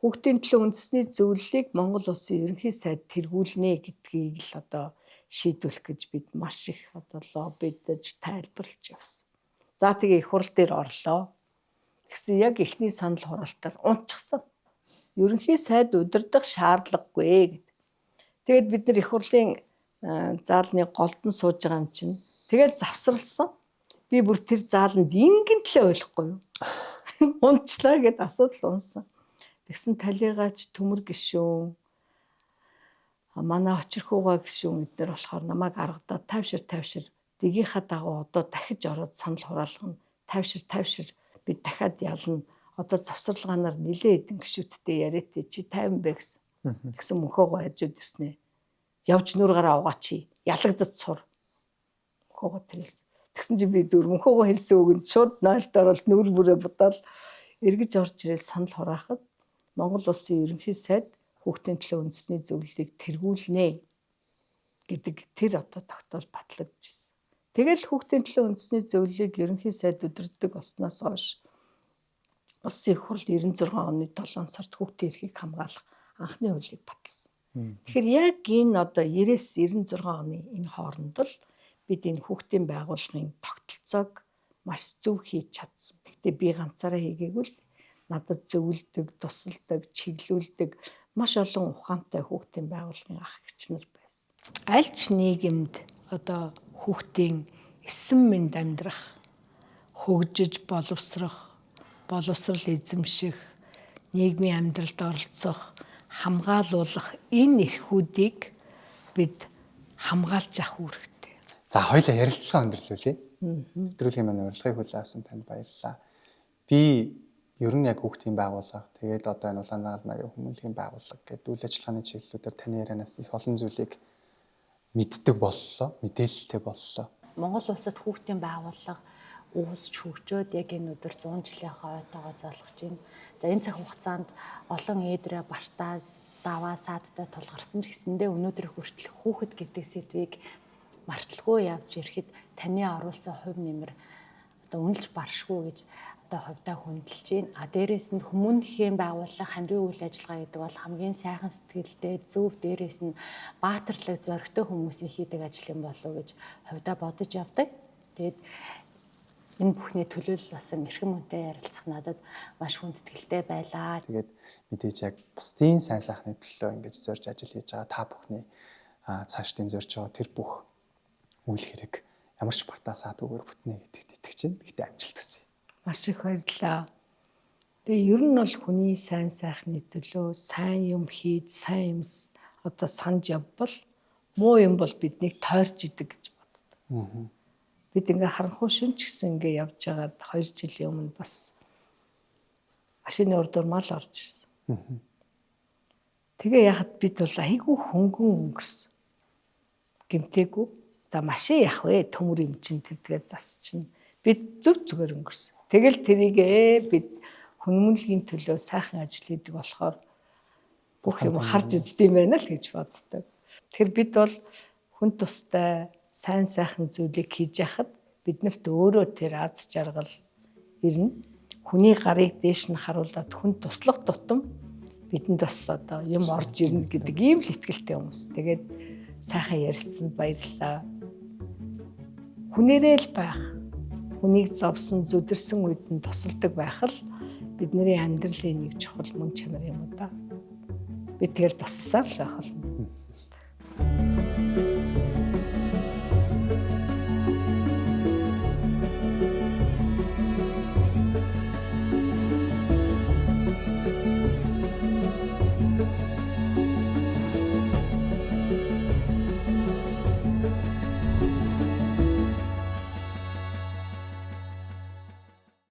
Хүүхдийн төлөө үндэсний зөвлөлийг Монгол Улсын ерөнхий сайд тэргүүлнэ гэдгийг л одоо шийдвэрлэх гэж бид маш их одоо лоббидж тайлбарлаж явсан. За тэгээ их хурл дээр орлоо. Тэгсэн яг эхний санал хураалтаар унтчихсан. Ерөнхий сайд удирдах шаардлагагүй гэд. Тэгээд бид нар их хурлын заалны голдон сууж байгаа юм чинь тэгээд завсралсан. Би бүр тэр зааланд ингэн тлээ ойлгохгүй юу. Унтчлаа гэд асуудал унсан. Тэгсэн талигаач төмөр гишүүн манай очирхуугаа гишүүн эднэр болохоор намайг аргадаад тавшир дэгийнхаа дагуу одоо дахиж ороод санал хураалгана. Тавшир бид дахиад ялна. Одоо завсарлагаанаар нилээ эдэн гişүүдтэй яриатэй чи 50 бэ гэсэн. Тэгсэн мөнхөөгөө хажууд ирснэ. Явж нүр гараа угаачи. Ялагдаж сур. Мөнхөөгөө тэрэл. Тэгсэн чи би зөв мөнхөөгөө хэлсэн үгэнд шууд нойлтоор бол нүр бүрээ будаал эргэж орж ирэл санал хураахад Монгол Улсын ерөнхий сайд хүүхдийн төлөө үндэсний зөвлөлийг тэргүүлнэ гэдэг тэр одоо тогтоол батлагдчихсэн. Тэгэл хүүхдийн төлөө үндэсний зөвлөлийг ерөнхий сайд удирддаг болсноос хойш Улсын их хурл 96 оны 7 сард хүүхдийн эрхийг хамгаалах анхны хуулийг баталсан. Тэгэхээр яг энэ одоо 90-96 оны энэ хооронд л бид энэ хүүхдийн байгууллагын тогтолцоог маш зөв хийж чадсан. Гэхдээ би ганцаараа хийгээгүй л надад зөвлөдөг, тусалдаг, чиглүүлдэг маш олон ухаантай хүүхдийн байгууллагын ах эгч нар байсан. Аль ч нийгэмд одоо хүүхдийн эсэм мэнд амьдрах, хөгжиж боловсрох, боловсрал эзэмших, нийгмийн амьдралд оролцох, хамгаалуулах энэ эрхүүдийг бид хамгаалж авах үүрэгтэй. За хоёулаа ярилцлага өндөрлүүлье. Нэвтрүүлгийн маань урилгыг хүлээн авсан танд баярлалаа. Би ер нь яг хүүхдийн байгууллага, тэгээд одоо энэ Улаанбаатар маягийн хүмүүнлэгийн байгууллага гэдэг үйл ажиллагааны чиглэлүүдээр таны ярианаас их олон зүйлийг мэддэг боллоо, мэдээлэлтэй боллоо. Монгол улсад хүүхдийн байгууллага үүсч хөгжөөд яг энэ өдөр 100 жилийн хойтойгоо залгаж байна. За энэ цаг хугацаанд олон ээдрээ бартаа, даваа, саадтай тулгарсан ч гэсэндээ өнөөдөр хүртэл хүүхэд гэдэг сэдвийг марталгүй явж ирэхэд таны оруулсан хувь нэмэр одоо үнэлж баршгүй гэж одоо хувьдаа хүндэлж байна. Дээрээс нь хүмүүнлэгийн байгууллага хандивын үйл ажиллагаа гэдэг бол хамгийн сайхан сэтгэлтэй, зөв, дээрээс нь баатарлаг, зоригтой хүмүүсийн хийдэг ажил юм болов уу гэж хувьдаа бодож явдаг. Тэгээд энэ бүхний төлөөлөл басан эрхэм хүнтэй ярилцах надад маш хүндэтгэлтэй байлаа. Тэгээд мэдээж яг бусдын сайн сайхны төлөө ингэж зорж ажил хийж байгаа та бүхний цаашдын зорж байгаа тэр бүх үйл хэрэг ямар ч батасаадгүйгээр бүтнэ гэдэгт итгэж байна. Гэхдээ амжилт хүсье. Маш их баярлалаа. Тэгээ ер нь бол хүний сайн сайхны төлөө сайн юм хийж, сайн юм одоо санаж явбал муу юм бол биднийг тойрч идэг гэж боддог. Бид ингээ харанхуй шүнч гэсэн ингээ явж байгаад 2 жилийн өмнө бас машины урдуур мал орж ирсэн. Тэгээ яхад бид бол айгүй хөнгөн өнгөрсөн. Гэмтээгүй. За машин яах вэ? Төмөр юм чинь тэрдгээ зас чинь. Бид зөв зүгээр өнгөрсөн. Тэгэл тэрийгээ бид хүмүүнлэгийн төлөө сайхан ажил хийдэг болохоор бүх юм харж үздэм байна л гэж боддог. Тэгэхээр бид бол хүн тустай сайн сайхан зүйлийг хийж яхад биднэрт өөрөө тэр аз жаргал ирнэ. Хүний гарыг дээш нь харуулад хүн туслах тутам бидэнд бас одоо юм орж ирнэ гэдэг ийм л итгэлтэй хүмүүс. Тэгээд сайхан ярилцсанд баярлалаа. Хүнээрээ л байх. Хүнийг зовсон, зүдэрсэн үед нь тусалдаг байх л бидний амьдралын нэг чухал мөн чанар юм уу да. Би тэгэл туссаар л байх болно.